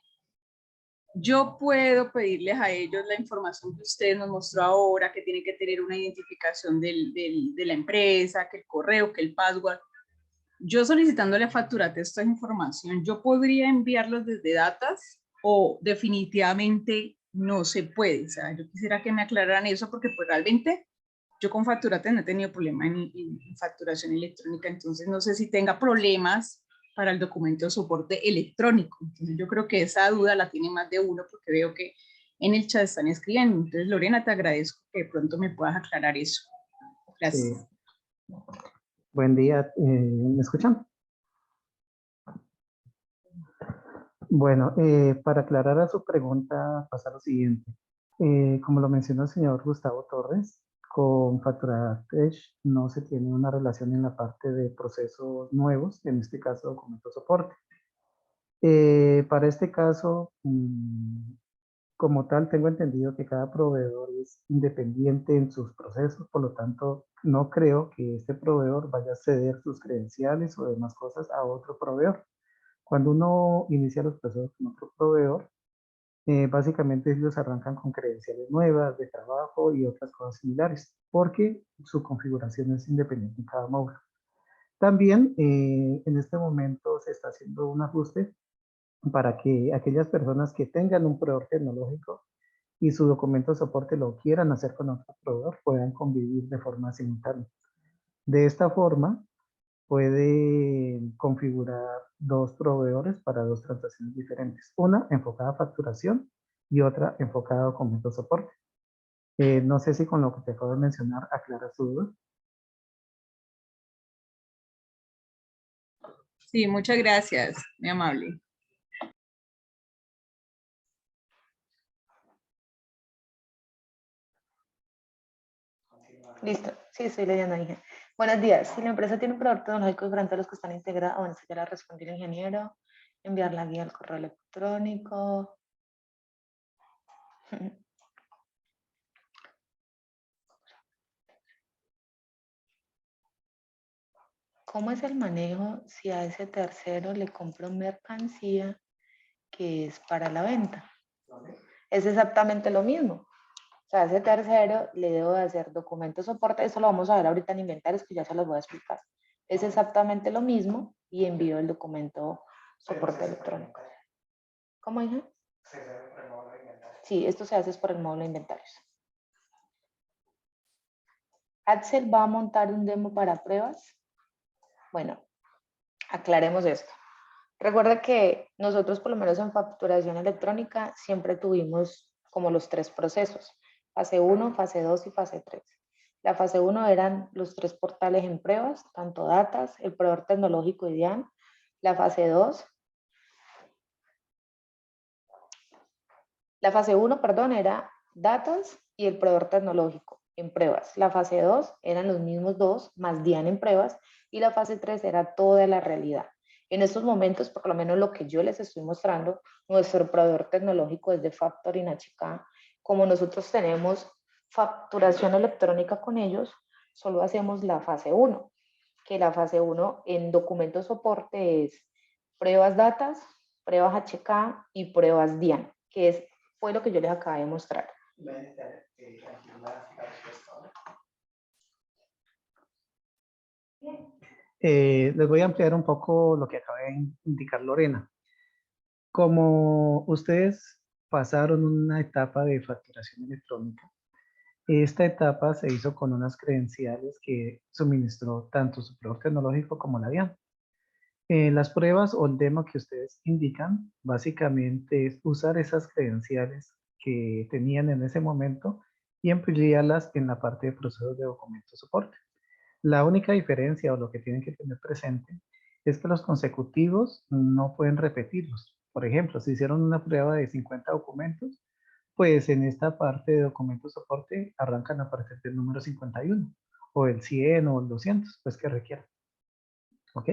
Yo puedo pedirles a ellos la información que ustedes nos mostró ahora, que tiene que tener una identificación de la empresa, que el correo, que el password. Yo solicitándole a Facturate esta información, ¿yo podría enviarlos desde Datas o definitivamente no se puede? O sea, yo quisiera que me aclararan eso porque pues realmente yo con Facturate no he tenido problema en facturación electrónica, entonces no sé si tenga problemas para el documento de soporte electrónico. Entonces yo creo que esa duda la tiene más de uno porque veo que en el chat están escribiendo. Entonces, Lorena, te agradezco que de pronto me puedas aclarar eso. Gracias. Sí. Buen día, ¿me escuchan? Bueno, para aclarar a su pregunta, pasa lo siguiente. Como lo mencionó el señor Gustavo Torres, con Facturatech no se tiene una relación en la parte de procesos nuevos, en este caso documento soporte. Para este caso, como tal, tengo entendido que cada proveedor es independiente en sus procesos, por lo tanto, no creo que este proveedor vaya a ceder sus credenciales o demás cosas a otro proveedor. Cuando uno inicia los procesos con otro proveedor, básicamente ellos arrancan con credenciales nuevas de trabajo y otras cosas similares, porque su configuración es independiente en cada módulo. También en este momento se está haciendo un ajuste para que aquellas personas que tengan un proveedor tecnológico y su documento de soporte lo quieran hacer con otro proveedor, puedan convivir de forma simultánea. De esta forma, puede configurar dos proveedores para dos transacciones diferentes. Una enfocada a facturación y otra enfocada a documento de soporte. No sé si con lo que te acabo de mencionar aclara su duda. Sí, muchas gracias, muy amable. Listo, sí, estoy leyendo, dije. Buenos días. Si la empresa tiene un proveedor tecnológico diferente a los que están integrados, bueno, ya la respondí el ingeniero. Enviar la guía al correo electrónico. ¿Cómo es el manejo si a ese tercero le compro mercancía que es para la venta? Es exactamente lo mismo. O sea, a ese tercero le debo de hacer documento soporte. Eso lo vamos a ver ahorita en inventarios, que ya se los voy a explicar. Es exactamente lo mismo y envío el documento soporte electrónico. ¿Cómo, hija? Sí, esto se hace por el módulo de inventarios. Axel va a montar un demo para pruebas. Bueno, aclaremos esto. Recuerda que nosotros, por lo menos en facturación electrónica, siempre tuvimos como los tres procesos. Fase 1, fase 2 y fase 3. La fase 1 eran los tres portales en pruebas, tanto Datas, el proveedor tecnológico y DIAN. La fase 2, la fase 1, perdón, era Datas y el proveedor tecnológico en pruebas. La fase 2 eran los mismos dos, más DIAN en pruebas. Y la fase 3 era toda la realidad. En estos momentos, por lo menos lo que yo les estoy mostrando, nuestro proveedor tecnológico es de Factoring HK. Como nosotros tenemos facturación electrónica con ellos, solo hacemos la fase 1, que la fase 1 en documento soporte es pruebas Datas, pruebas HK y pruebas DIAN, que fue lo que yo les acabé de mostrar. Les voy a ampliar un poco lo que acaba de indicar Lorena. Como ustedes pasaron una etapa de facturación electrónica, esta etapa se hizo con unas credenciales que suministró tanto su proveedor tecnológico como la DIAN. Las pruebas o el demo que ustedes indican, básicamente es usar esas credenciales que tenían en ese momento y emplearlas en la parte de procesos de documento soporte. La única diferencia o lo que tienen que tener presente es que los consecutivos no pueden repetirlos. Por ejemplo, si hicieron una prueba de 50 documentos, pues en esta parte de documento soporte arrancan a partir del número 51 o el 100 o el 200, pues que requieran. ¿Ok?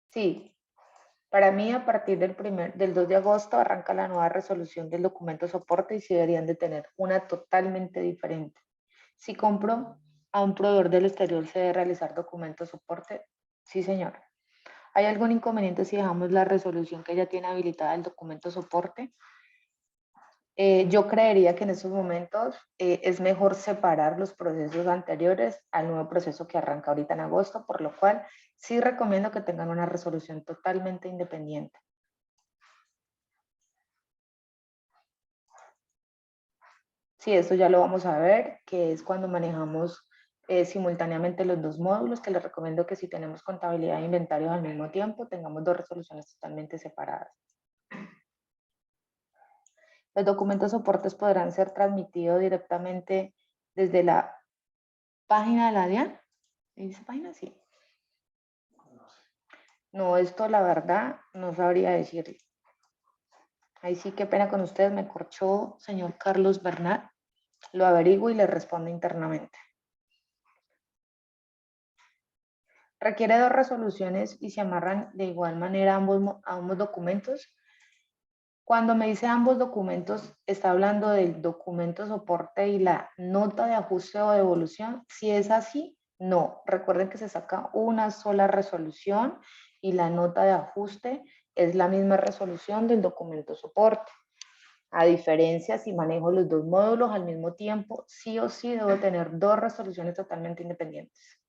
Sí, para mí a partir del 2 de agosto arranca la nueva resolución del documento soporte y se deberían de tener una totalmente diferente. Si compro a un proveedor del exterior, ¿se debe realizar documento soporte? Sí, señor. ¿Hay algún inconveniente si dejamos la resolución que ya tiene habilitada el documento soporte? Yo creería que en estos momentos es mejor separar los procesos anteriores al nuevo proceso que arranca ahorita en agosto, por lo cual sí recomiendo que tengan una resolución totalmente independiente. Sí, esto ya lo vamos a ver, que es cuando manejamos simultáneamente los dos módulos, que les recomiendo que si tenemos contabilidad e inventarios al mismo tiempo, tengamos dos resoluciones totalmente separadas. Los documentos soportes podrán ser transmitidos directamente desde la página de la DIAN. ¿Dice página? Sí. No, esto la verdad no sabría decirle. Ahí sí, qué pena con ustedes, me corchó señor Carlos Bernal. Lo averiguo y le respondo internamente. Requiere dos resoluciones y se amarran de igual manera a ambos documentos. Cuando me dice ambos documentos, está hablando del documento soporte y la nota de ajuste o devolución. Si es así, no. Recuerden que se saca una sola resolución y la nota de ajuste es la misma resolución del documento soporte. A diferencia, si manejo los dos módulos al mismo tiempo, sí o sí debo tener dos resoluciones totalmente independientes.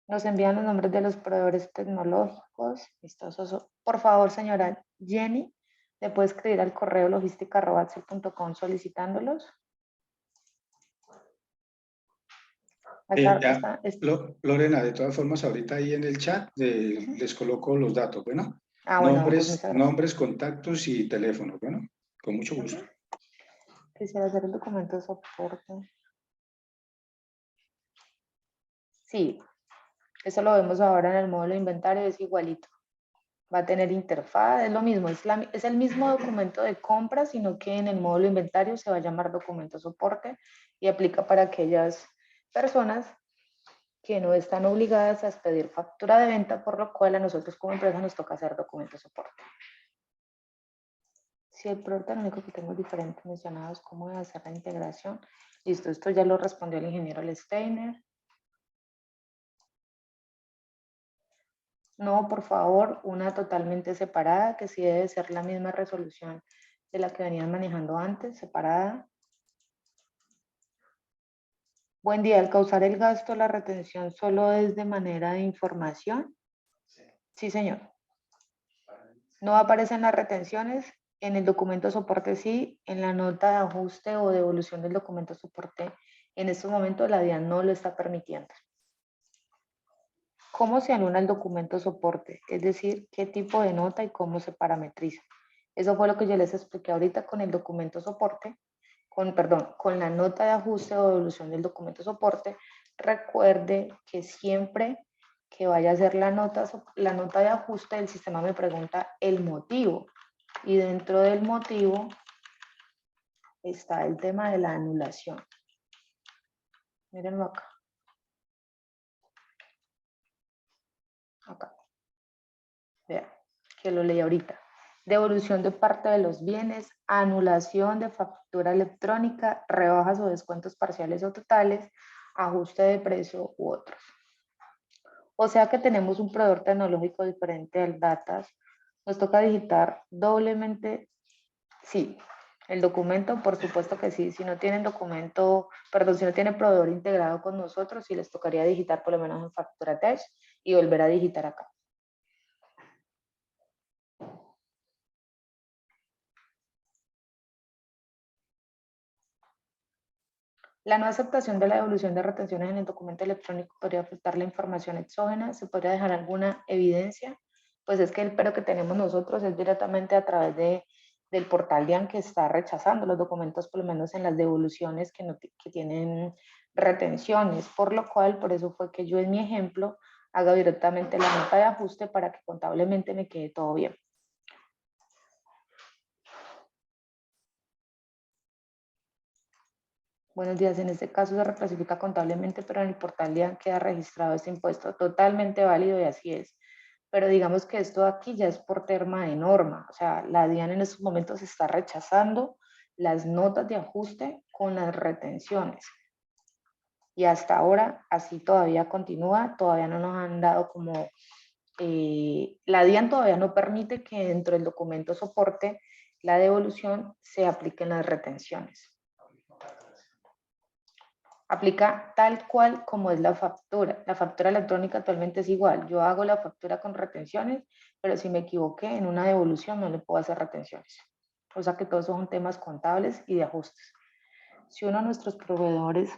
Nos envían los nombres de los proveedores tecnológicos. Por favor, señora Jenny, ¿le puede escribir al correo logística@axel.com solicitándolos? Lorena, de todas formas, ahorita ahí en el chat les coloco los datos, ¿bueno? Bueno, pues muchas gracias. Nombres, contactos y teléfonos, ¿bueno? Con mucho gusto. Quisiera hacer el documento de soporte. Sí, eso lo vemos ahora en el módulo de inventario, es igualito. Va a tener interfaz, es lo mismo, es el mismo documento de compra, sino que en el módulo de inventario se va a llamar documento soporte y aplica para aquellas personas que no están obligadas a expedir factura de venta, por lo cual a nosotros como empresa nos toca hacer documento soporte. Si el producto único que tengo diferentes mencionados, ¿cómo voy a hacer la integración? Listo, esto ya lo respondió el ingeniero Steiner. No, por favor, una totalmente separada, que sí debe ser la misma resolución de la que venían manejando antes, separada. Buen día, al causar el gasto, la retención solo es de manera de información. Sí, señor. No aparecen las retenciones, en el documento soporte sí, en la nota de ajuste o devolución del documento soporte, en estos momentos la DIAN no lo está permitiendo. ¿Cómo se anula el documento soporte? Es decir, qué tipo de nota y cómo se parametriza. Eso fue lo que yo les expliqué ahorita con el documento soporte, con la nota de ajuste o devolución del documento soporte. Recuerde que siempre que vaya a hacer la nota de ajuste, el sistema me pregunta el motivo. Y dentro del motivo está el tema de la anulación. Mírenlo acá. Acá. Vean, que lo leí ahorita. Devolución de parte de los bienes, anulación de factura electrónica, rebajas o descuentos parciales o totales, ajuste de precio u otros. O sea que tenemos un proveedor tecnológico diferente al Datas. Nos toca digitar doblemente, sí, el documento, por supuesto que sí. Si no tienen documento, perdón, si no tienen proveedor integrado con nosotros, sí les tocaría digitar por lo menos en Factura Tech y volver a digitar acá. La no aceptación de la devolución de retenciones en el documento electrónico podría afectar la información exógena. ¿Se podría dejar alguna evidencia? Pues es que el pero que tenemos nosotros es directamente a través del portal DIAN que está rechazando los documentos, por lo menos en las devoluciones que tienen retenciones, por lo cual, por eso fue que yo en mi ejemplo hago directamente la nota de ajuste para que contablemente me quede todo bien. Buenos días, en este caso se reclasifica contablemente, pero en el portal DIAN queda registrado este impuesto, totalmente válido y así es. Pero digamos que esto aquí ya es por tema de norma, o sea, la DIAN en estos momentos está rechazando las notas de ajuste con las retenciones. Y hasta ahora así todavía continúa, todavía no nos han dado como, la DIAN todavía no permite que dentro del documento soporte la devolución se apliquen las retenciones. Aplica tal cual como es la factura. La factura electrónica actualmente es igual. Yo hago la factura con retenciones, pero si me equivoqué en una devolución no le puedo hacer retenciones. O sea que todos son temas contables y de ajustes. Si uno de nuestros proveedores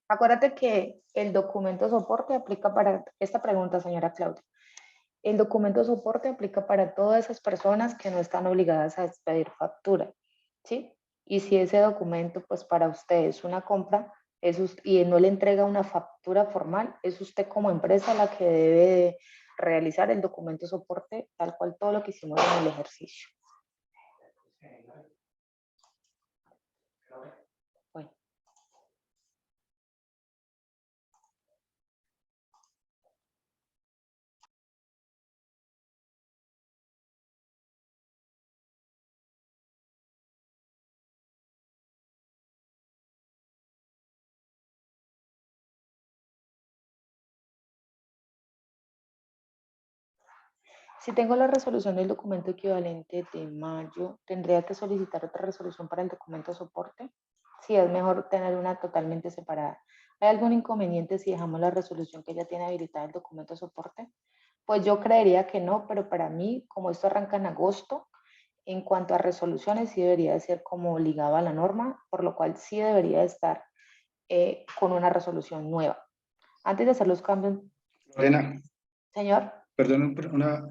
acuérdate que el documento soporte aplica para esta pregunta, señora Claudia. El documento soporte aplica para todas esas personas que no están obligadas a expedir factura, ¿sí? Y si ese documento, pues para usted es una compra y no le entrega una factura formal, es usted como empresa la que debe de realizar el documento soporte tal cual todo lo que hicimos en el ejercicio. Bueno. Si tengo la resolución del documento equivalente de mayo, ¿tendría que solicitar otra resolución para el documento soporte? Sí, es mejor tener una totalmente separada. ¿Hay algún inconveniente si dejamos la resolución que ya tiene habilitada el documento soporte? Pues yo creería que no, pero para mí, como esto arranca en agosto, en cuanto a resoluciones, sí debería de ser como ligado a la norma, por lo cual sí debería de estar con una resolución nueva. Antes de hacer los cambios... Lorena. Señor. Perdón,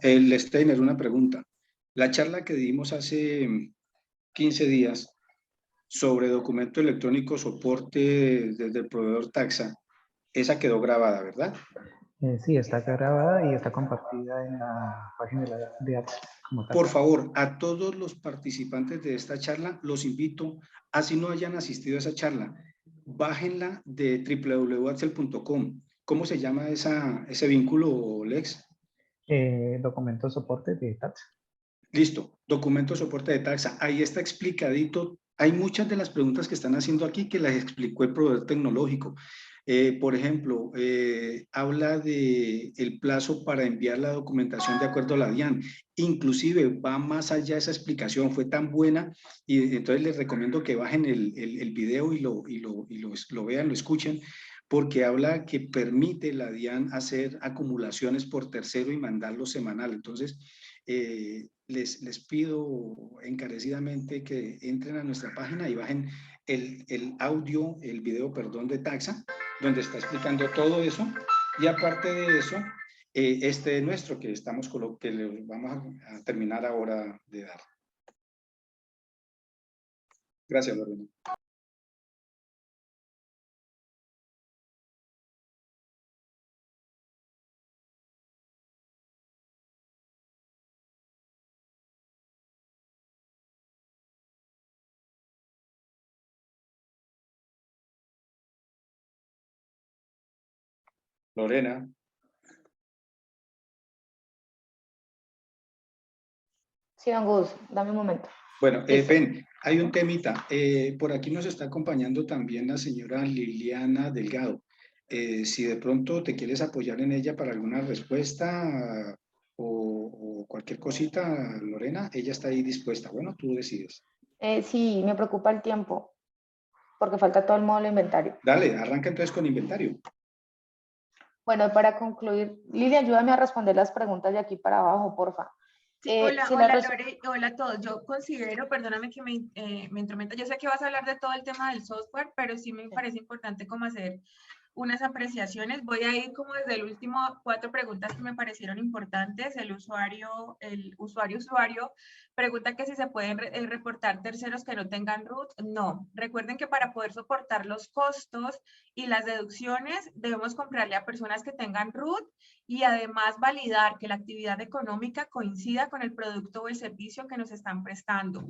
el Steiner, una pregunta. La charla que dimos hace 15 días sobre documento electrónico soporte desde el proveedor Taxa, esa quedó grabada, ¿verdad? Sí, está grabada y está compartida en la página de Taxa como tal. Por favor, a todos los participantes de esta charla, los invito, así no hayan asistido a esa charla, bájenla de www.axel.com. ¿Cómo se llama ese vínculo, Lex? Documento soporte de Taxa. Listo, documento soporte de Taxa. Ahí está explicadito. Hay muchas de las preguntas que están haciendo aquí que las explicó el proveedor tecnológico. Por ejemplo, habla de el plazo para enviar la documentación de acuerdo a la DIAN. Inclusive va más allá esa explicación, fue tan buena y entonces les recomiendo que bajen el video y lo vean, lo escuchen, porque habla que permite la DIAN hacer acumulaciones por tercero y mandarlo semanal. Entonces, les pido encarecidamente que entren a nuestra página y bajen el video, perdón, de Taxa, donde está explicando todo eso. Y aparte de eso, este es nuestro que que le vamos a terminar ahora de dar. Gracias, Lorena. Lorena. Sí, don Gus, dame un momento. Bueno, ven, hay un temita. Por aquí nos está acompañando también la señora Liliana Delgado. Si de pronto te quieres apoyar en ella para alguna respuesta o cualquier cosita, Lorena, ella está ahí dispuesta. Bueno, tú decides. Sí, me preocupa el tiempo, porque falta todo el módulo de inventario. Dale, arranca entonces con inventario. Bueno, para concluir, Lilia, ayúdame a responder las preguntas de aquí para abajo, porfa. Sí, hola, hola Lore, hola a todos. Yo considero, perdóname que me intrometa, yo sé que vas a hablar de todo el tema del software, pero sí me parece importante como hacer unas apreciaciones. Voy a ir como desde el último 4 preguntas que me parecieron importantes. El usuario pregunta que si se pueden reportar terceros que no tengan root. No, recuerden que para poder soportar los costos y las deducciones debemos comprarle a personas que tengan root y además validar que la actividad económica coincida con el producto o el servicio que nos están prestando.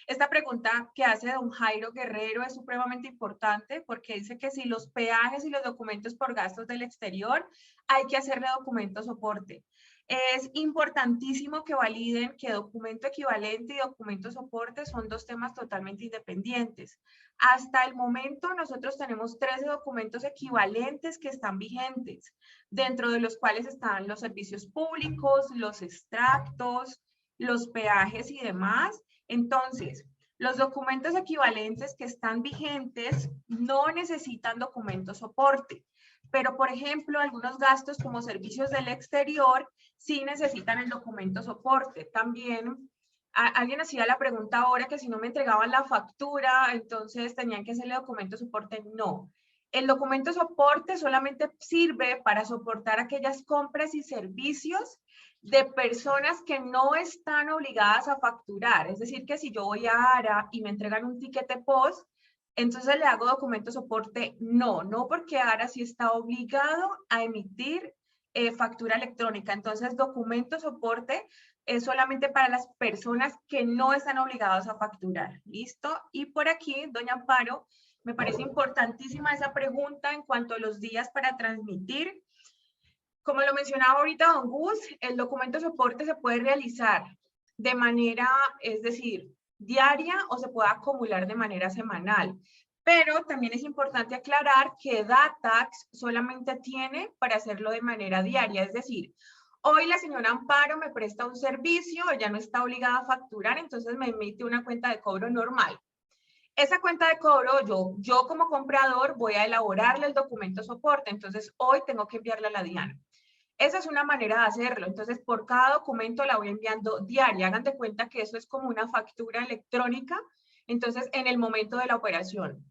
Esta pregunta que hace don Jairo Guerrero es supremamente importante porque dice que si los peajes y los documentos por gastos del exterior hay que hacerle documento soporte. Es importantísimo que validen que documento equivalente y documento soporte son dos temas totalmente independientes. Hasta el momento nosotros tenemos 13 documentos equivalentes que están vigentes, dentro de los cuales están los servicios públicos, los extractos, los peajes y demás. Entonces, los documentos equivalentes que están vigentes no necesitan documento soporte. Pero, por ejemplo, algunos gastos como servicios del exterior sí necesitan el documento soporte. También alguien hacía la pregunta ahora que si no me entregaban la factura, entonces tenían que hacerle documento soporte. No. El documento soporte solamente sirve para soportar aquellas compras y servicios de personas que no están obligadas a facturar. Es decir, que si yo voy a ARA y me entregan un tiquete post, entonces le hago documento soporte. No, no, porque ARA sí está obligado a emitir factura electrónica. Entonces, documento soporte es solamente para las personas que no están obligadas a facturar. ¿Listo? Y por aquí, doña Amparo, me parece importantísima esa pregunta en cuanto a los días para transmitir. Como lo mencionaba ahorita don Gus, el documento soporte se puede realizar de manera, es decir, diaria o se puede acumular de manera semanal. Pero también es importante aclarar que DATAX solamente tiene para hacerlo de manera diaria. Es decir, hoy la señora Amparo me presta un servicio, ella no está obligada a facturar, entonces me emite una cuenta de cobro normal. Esa cuenta de cobro, yo como comprador voy a elaborarle el documento soporte, entonces hoy tengo que enviarle a la DIAN. Esa es una manera de hacerlo. Entonces, por cada documento la voy enviando diaria. Hagan de cuenta que eso es como una factura electrónica, entonces, en el momento de la operación.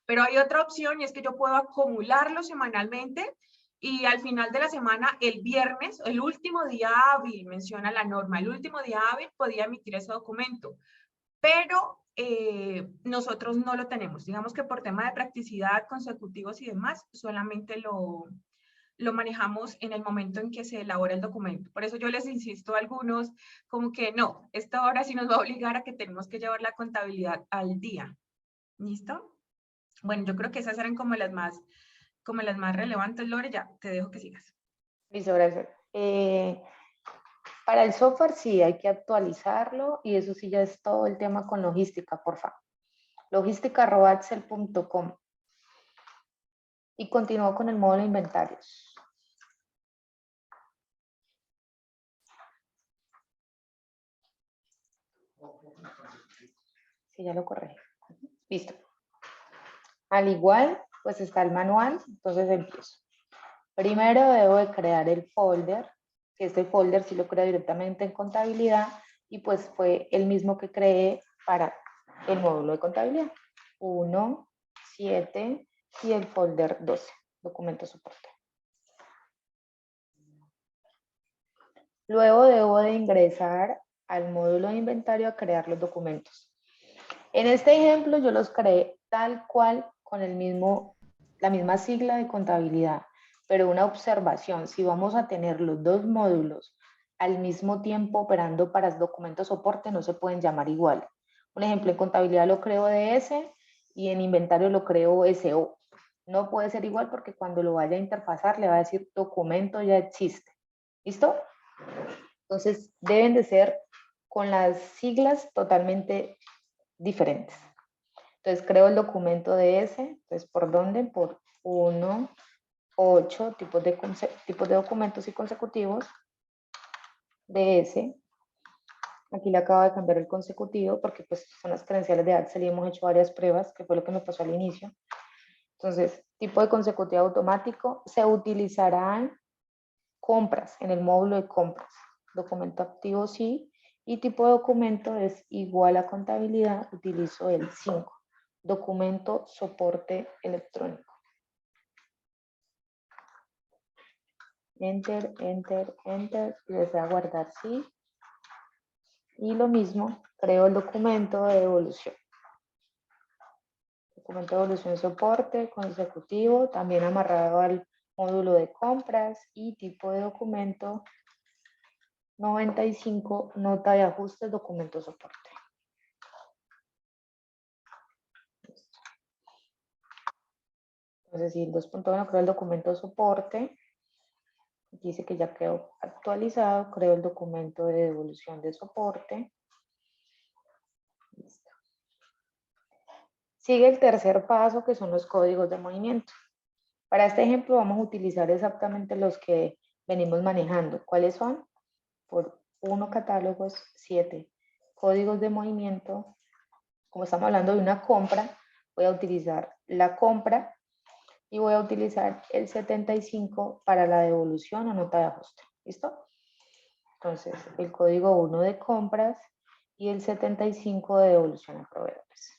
Pero hay otra opción y es que yo puedo acumularlo semanalmente y al final de la semana, el viernes, el último día hábil, menciona la norma, el último día hábil podía emitir ese documento. Pero nosotros no lo tenemos. Digamos que por tema de practicidad, consecutivos y demás, solamente lo manejamos en el momento en que se elabora el documento. Por eso yo les insisto a algunos como que no, esta hora sí nos va a obligar a que tenemos que llevar la contabilidad al día. ¿Listo? Bueno, yo creo que esas eran como las más relevantes. Lore, ya te dejo que sigas. Listo, gracias. Para el software sí hay que actualizarlo y eso sí ya es todo el tema con logística, por favor. logística@axel.com. Y continúo con el módulo de inventarios. Sí, ya lo corregí. Listo. Al igual, pues está el manual, entonces empiezo. Primero debo de crear el folder, que este folder sí lo creo directamente en contabilidad y pues fue el mismo que creé para el módulo de contabilidad. 1, 7 y el folder 12, documento soporte. Luego debo de ingresar al módulo de inventario a crear los documentos. En este ejemplo yo los creé tal cual con la misma sigla de contabilidad, pero una observación, si vamos a tener los dos módulos al mismo tiempo operando para documentos soporte, no se pueden llamar igual. Un ejemplo, en contabilidad lo creo DS y en inventario lo creo SO. No puede ser igual porque cuando lo vaya a interfazar le va a decir documento ya existe. ¿Listo? Entonces deben de ser con las siglas totalmente diferentes. Entonces creo el documento DS, entonces ¿por dónde? Por 1, 8 tipos de documentos y consecutivos, DS. Aquí le acabo de cambiar el consecutivo porque pues son las credenciales de Axel y hemos hecho varias pruebas, que fue lo que me pasó al inicio. Entonces, tipo de consecutivo automático, se utilizarán compras en el módulo de compras. Documento activo sí, y tipo de documento es igual a contabilidad, utilizo el 5. Documento soporte electrónico. Enter, enter, enter, y desea guardar sí. Y lo mismo, creo el documento de devolución. Documento de devolución soporte consecutivo, también amarrado al módulo de compras y tipo de documento 95, nota de ajustes, documento soporte. Entonces, si el 2.1 creo el documento soporte, Dice que ya quedó actualizado, creo el documento de devolución de soporte. Listo. Sigue el tercer paso, que son los códigos de movimiento. Para este ejemplo vamos a utilizar exactamente los que venimos manejando. ¿Cuáles son? Por 1 catálogos, 7 códigos de movimiento. Como estamos hablando de una compra, voy a utilizar la compra y voy a utilizar el 75 para la devolución o nota de ajuste. ¿Listo? Entonces, el código 1 de compras y el 75 de devolución a proveedores.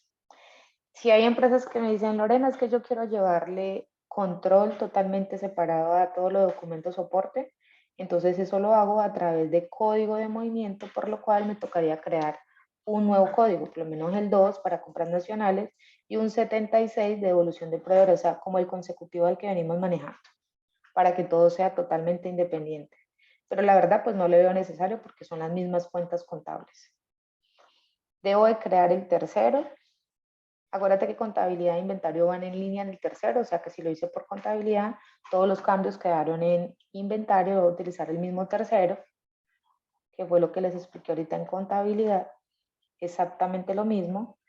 Si hay empresas que me dicen, Lorena, es que yo quiero llevarle control totalmente separado a todos los documentos soporte, entonces eso lo hago a través de código de movimiento, por lo cual me tocaría crear un nuevo código, por lo menos el 2 para compras nacionales y un 76 de devolución de proveedores, o sea, como el consecutivo al que venimos manejando, para que todo sea totalmente independiente. Pero la verdad, pues no le veo necesario porque son las mismas cuentas contables. Debo de crear el tercero. Acuérdate que contabilidad e inventario van en línea en el tercero, o sea que si lo hice por contabilidad, todos los cambios quedaron en inventario, voy a utilizar el mismo tercero, que fue lo que les expliqué ahorita en contabilidad, exactamente lo mismo.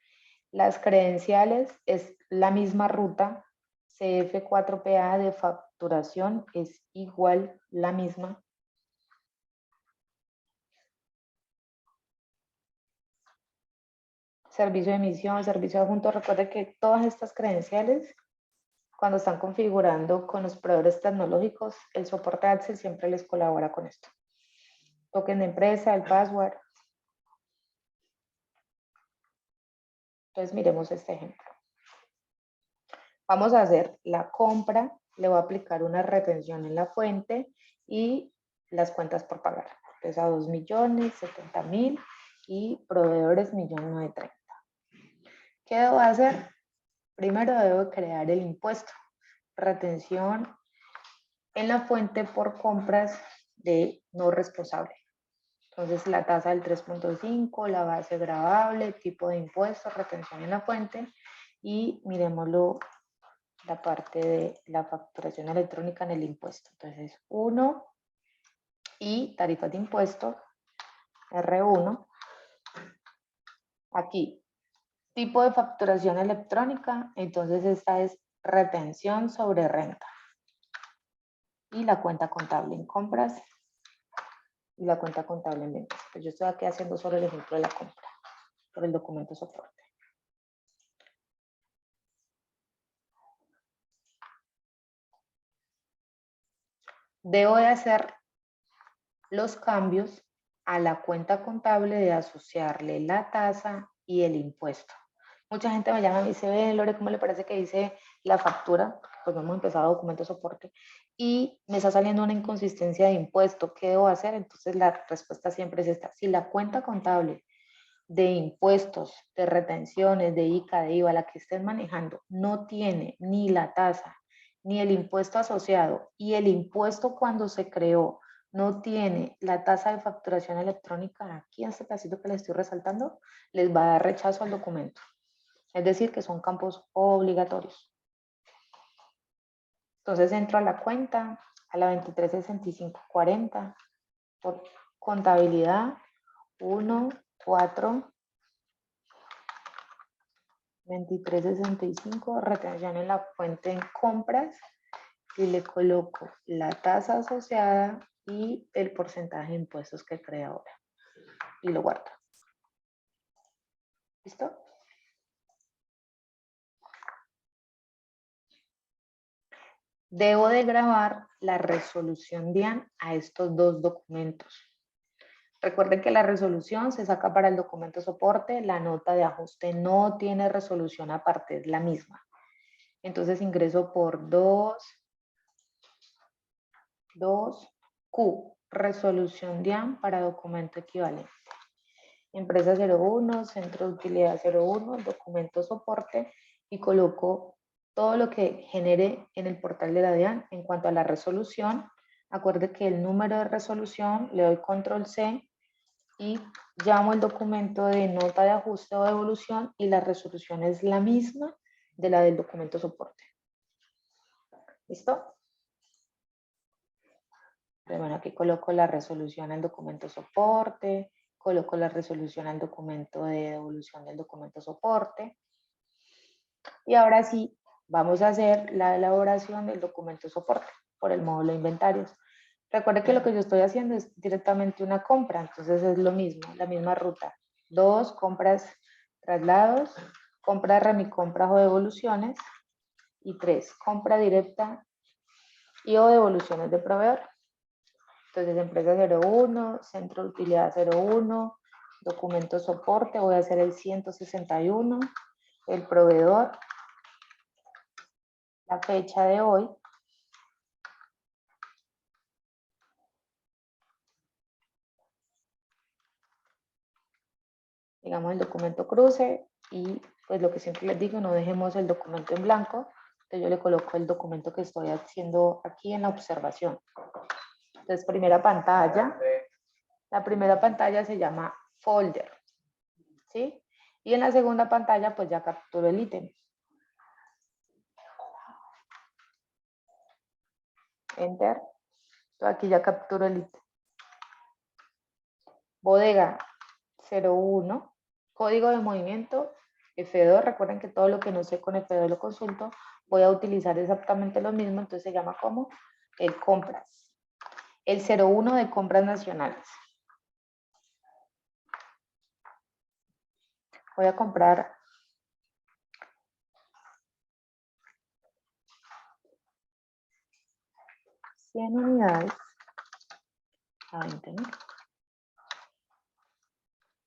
Las credenciales es la misma ruta, CF4PA de facturación es igual la misma. Servicio de emisión, servicio adjunto, recuerde que todas estas credenciales, cuando están configurando con los proveedores tecnológicos, el soporte Axel siempre les colabora con esto. Token de empresa, el password. Entonces miremos este ejemplo. Vamos a hacer la compra, le voy a aplicar una retención en la fuente y las cuentas por pagar. Entonces a 2.070.000 y proveedores 1.930.000. ¿Qué debo hacer? Primero debo crear el impuesto. Retención en la fuente por compras de no responsable. Entonces la tasa del 3.5, la base gravable, tipo de impuesto, retención en la fuente y miremoslo la parte de la facturación electrónica en el impuesto. Entonces 1 y tarifas de impuesto, R1. Aquí, tipo de facturación electrónica, entonces esta es retención sobre renta. Y la cuenta contable en compras y la cuenta contable en ventas. Pues yo estoy aquí haciendo solo el ejemplo de la compra por el documento soporte. Debo de hacer los cambios a la cuenta contable de asociarle la tasa y el impuesto. Mucha gente me llama y me dice, ve, Lore, ¿cómo le parece que dice la factura? Pues no hemos empezado documento soporte y me está saliendo una inconsistencia de impuesto. ¿Qué debo hacer? Entonces la respuesta siempre es esta. Si la cuenta contable de impuestos, de retenciones, de ICA, de IVA, la que estén manejando, no tiene ni la tasa ni el impuesto asociado y el impuesto cuando se creó no tiene la tasa de facturación electrónica, aquí en este pedacito que les estoy resaltando, les va a dar rechazo al documento. Es decir, que son campos obligatorios. Entonces entro a la cuenta, a la 236540, por contabilidad 1, 4, 2365, retención en la fuente en compras y le coloco la tasa asociada y el porcentaje de impuestos que cree ahora y lo guardo. ¿Listo? Debo de grabar la resolución DIAN a estos dos documentos. Recuerden que la resolución se saca para el documento soporte, la nota de ajuste no tiene resolución aparte, es la misma. Entonces ingreso por 2Q, resolución DIAN para documento equivalente. Empresa 01, centro de utilidad 01, documento soporte y coloco todo lo que genere en el portal de la DIAN en cuanto a la resolución. Acuerde que el número de resolución le doy control C y llamo el documento de nota de ajuste o devolución y la resolución es la misma de la del documento soporte. ¿Listo? Entonces, bueno, aquí coloco la resolución al documento soporte, coloco la resolución al documento de devolución del documento soporte. Y ahora sí, vamos a hacer la elaboración del documento soporte por el módulo de inventarios. Recuerde que lo que yo estoy haciendo es directamente una compra, entonces es lo mismo, la misma ruta. 2, compras, traslados, compra remicompras o devoluciones. Y 3, compra directa y o devoluciones de proveedor. Entonces, empresa 01, centro de utilidad 01, documento soporte, voy a hacer el 161, el proveedor, la fecha de hoy, digamos el documento cruce y pues lo que siempre les digo, no dejemos el documento en blanco, entonces yo le coloco el documento que estoy haciendo aquí en la observación. Entonces, primera pantalla, la primera pantalla se llama folder, ¿sí? Y en la segunda pantalla pues ya capturo el ítem. Enter. Entonces, aquí ya capturo el ítem. Bodega 01, código de movimiento F2. Recuerden que todo lo que no sé con F2 lo consulto. Voy a utilizar exactamente lo mismo, entonces se llama como el compras. El 01 de compras nacionales. Voy a comprar 100 unidades a 20.000.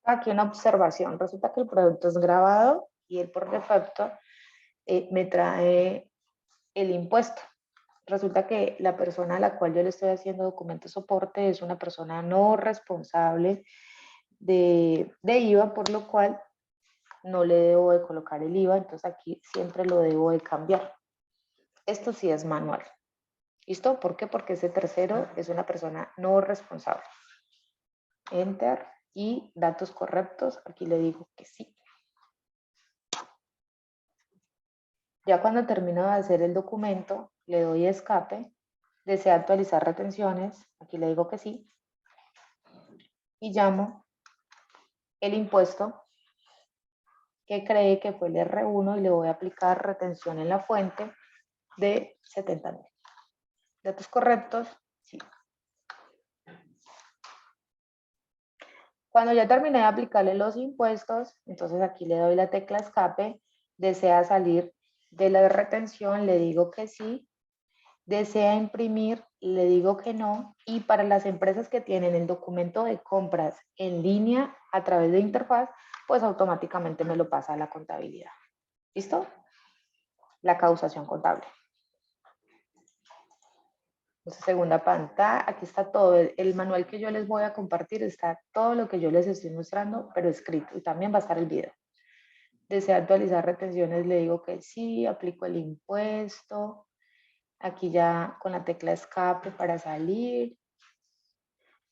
Aquí una observación. Resulta que el producto es grabado y él por defecto me trae el impuesto. Resulta que la persona a la cual yo le estoy haciendo documento soporte es una persona no responsable de IVA, por lo cual no le debo de colocar el IVA, entonces aquí siempre lo debo de cambiar. Esto sí es manual. ¿Listo? ¿Por qué? Porque ese tercero es una persona no responsable. Enter y datos correctos, aquí le digo que sí. Ya cuando termino de hacer el documento, le doy escape, desea actualizar retenciones, aquí le digo que sí, y llamo el impuesto que cree que fue el R1 y le voy a aplicar retención en la fuente de 70.000. Datos correctos, sí. Cuando ya terminé de aplicarle los impuestos, entonces aquí le doy la tecla escape, desea salir de la retención, le digo que sí, desea imprimir, le digo que no, y para las empresas que tienen el documento de compras en línea a través de interfaz, pues automáticamente me lo pasa a la contabilidad. ¿Listo? La causación contable. Entonces, segunda pantalla, aquí está todo, el manual que yo les voy a compartir, está todo lo que yo les estoy mostrando, pero escrito, y también va a estar el video. Desea actualizar retenciones, le digo que sí, aplico el impuesto, aquí ya con la tecla escape para salir,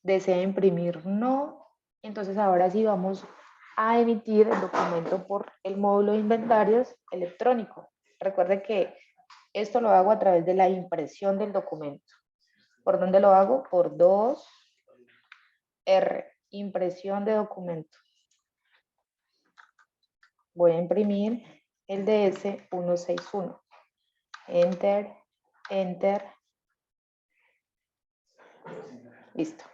desea imprimir no, entonces ahora sí vamos a emitir el documento por el módulo de inventarios electrónico. Recuerden que esto lo hago a través de la impresión del documento. ¿Por dónde lo hago? Por 2R, impresión de documento. Voy a imprimir el DS161. Enter, enter. Listo.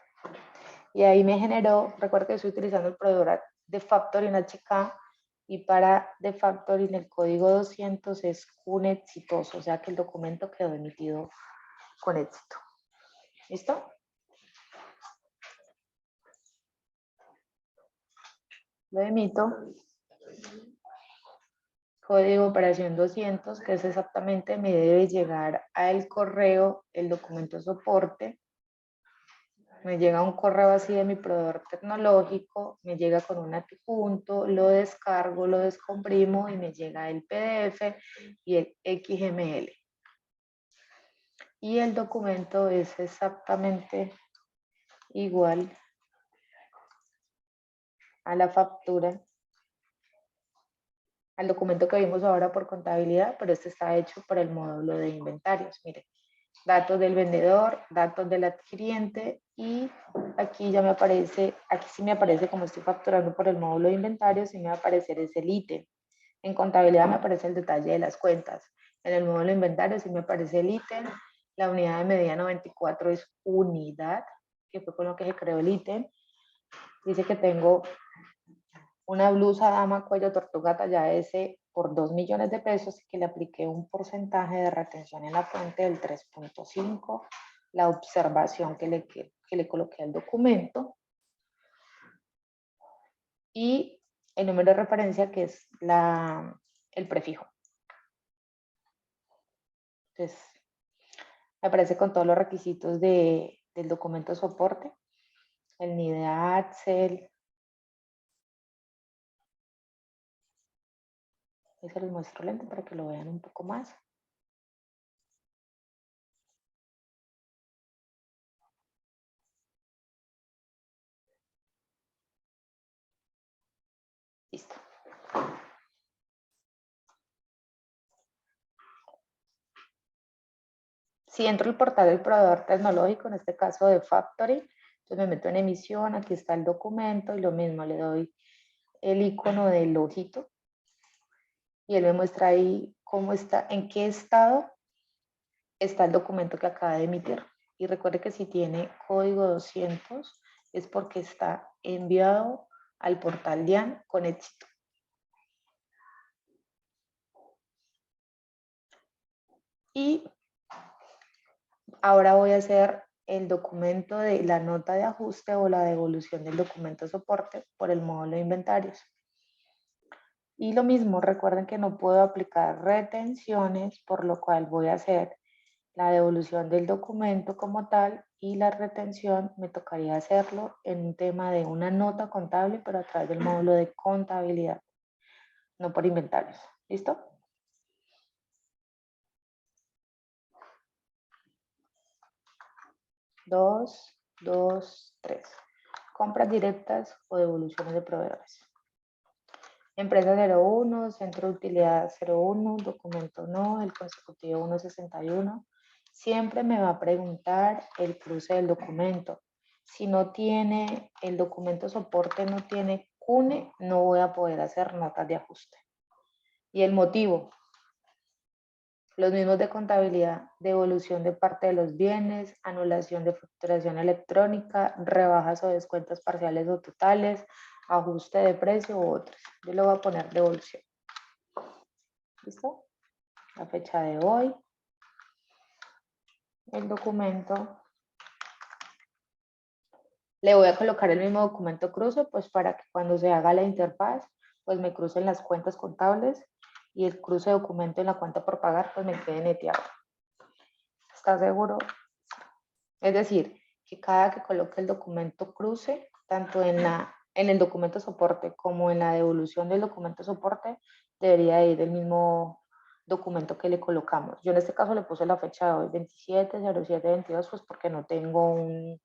Y ahí me generó, recuerda que estoy utilizando el proveedor de Factoring HK y para de Factoring el código 200 es un exitoso, o sea que el documento quedó emitido con éxito. ¿Listo? Lo emito. Código de operación 200, que es exactamente, me debe llegar al correo el documento soporte. Me llega un correo así de mi proveedor tecnológico, me llega con un adjunto, lo descargo, lo descomprimo y me llega el PDF y el XML. Y el documento es exactamente igual a la factura, al documento que vimos ahora por contabilidad, pero este está hecho por el módulo de inventarios. Miren, datos del vendedor, datos del adquiriente y aquí ya me aparece, aquí sí me aparece como estoy facturando por el módulo de inventario, sí me va a aparecer es el ítem. En contabilidad me aparece el detalle de las cuentas. En el módulo de inventario sí me aparece el ítem. La unidad de medida 94 es unidad, que fue con lo que se creó el ítem. Dice que tengo una blusa dama cuello tortuga talla S por 2 millones de pesos y que le apliqué un porcentaje de retención en la fuente del 3.5, la observación que le coloqué al documento y el número de referencia que es el prefijo. Entonces, me aparece con todos los requisitos del documento soporte, el NID de Axel. Y se los muestro lento para que lo vean un poco más. Listo. Si entro al portal del proveedor tecnológico, en este caso de Factory, entonces me meto en emisión, aquí está el documento y lo mismo, le doy el icono del ojito y él me muestra ahí cómo está, en qué estado está el documento que acaba de emitir. Y recuerde que si tiene código 200 es porque está enviado al portal DIAN con éxito. Y ahora voy a hacer el documento de la nota de ajuste o la devolución del documento soporte por el módulo de inventarios. Y lo mismo, recuerden que no puedo aplicar retenciones, por lo cual voy a hacer la devolución del documento como tal y la retención me tocaría hacerlo en un tema de una nota contable, pero a través del módulo de contabilidad, no por inventarios. ¿Listo? Dos, dos, tres. Compras directas o devoluciones de proveedores. Empresa 01, centro de utilidad 01, documento no, el consecutivo 161. Siempre me va a preguntar el cruce del documento. Si no tiene, el documento soporte no tiene CUNE, no voy a poder hacer notas de ajuste. Y el motivo, los mismos de contabilidad, devolución de parte de los bienes, anulación de facturación electrónica, rebajas o descuentos parciales o totales, ajuste de precio u otros. Yo le voy a poner devolución. ¿Listo? La fecha de hoy, el documento. Le voy a colocar el mismo documento cruce, pues para que cuando se haga la interfaz, pues me crucen las cuentas contables y el cruce de documento en la cuenta por pagar, pues me quede neteado. ¿Está seguro? Es decir, que cada que coloque el documento cruce, tanto en el documento soporte como en la devolución del documento soporte, debería ir el mismo documento que le colocamos. Yo en este caso le puse la fecha de hoy, 27/07/22, pues porque no tengo un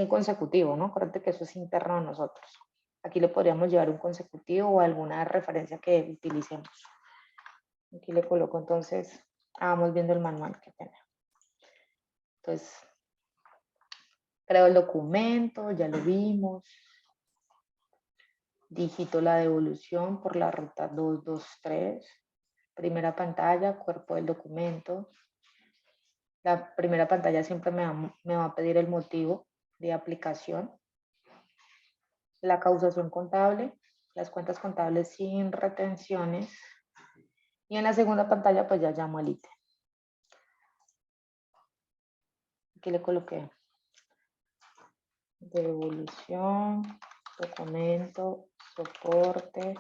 consecutivo, ¿no? Acuérdate que eso es interno a nosotros. Aquí le podríamos llevar un consecutivo o alguna referencia que utilicemos. Aquí le coloco entonces, vamos viendo el manual que tenemos. Entonces, creo el documento, ya lo vimos. Digito la devolución por la ruta 223. Primera pantalla, cuerpo del documento. La primera pantalla siempre me va a pedir el motivo de aplicación. La causación contable, las cuentas contables sin retenciones. Y en la segunda pantalla pues ya llamo al ítem. Aquí le coloqué devolución, documento, soporte,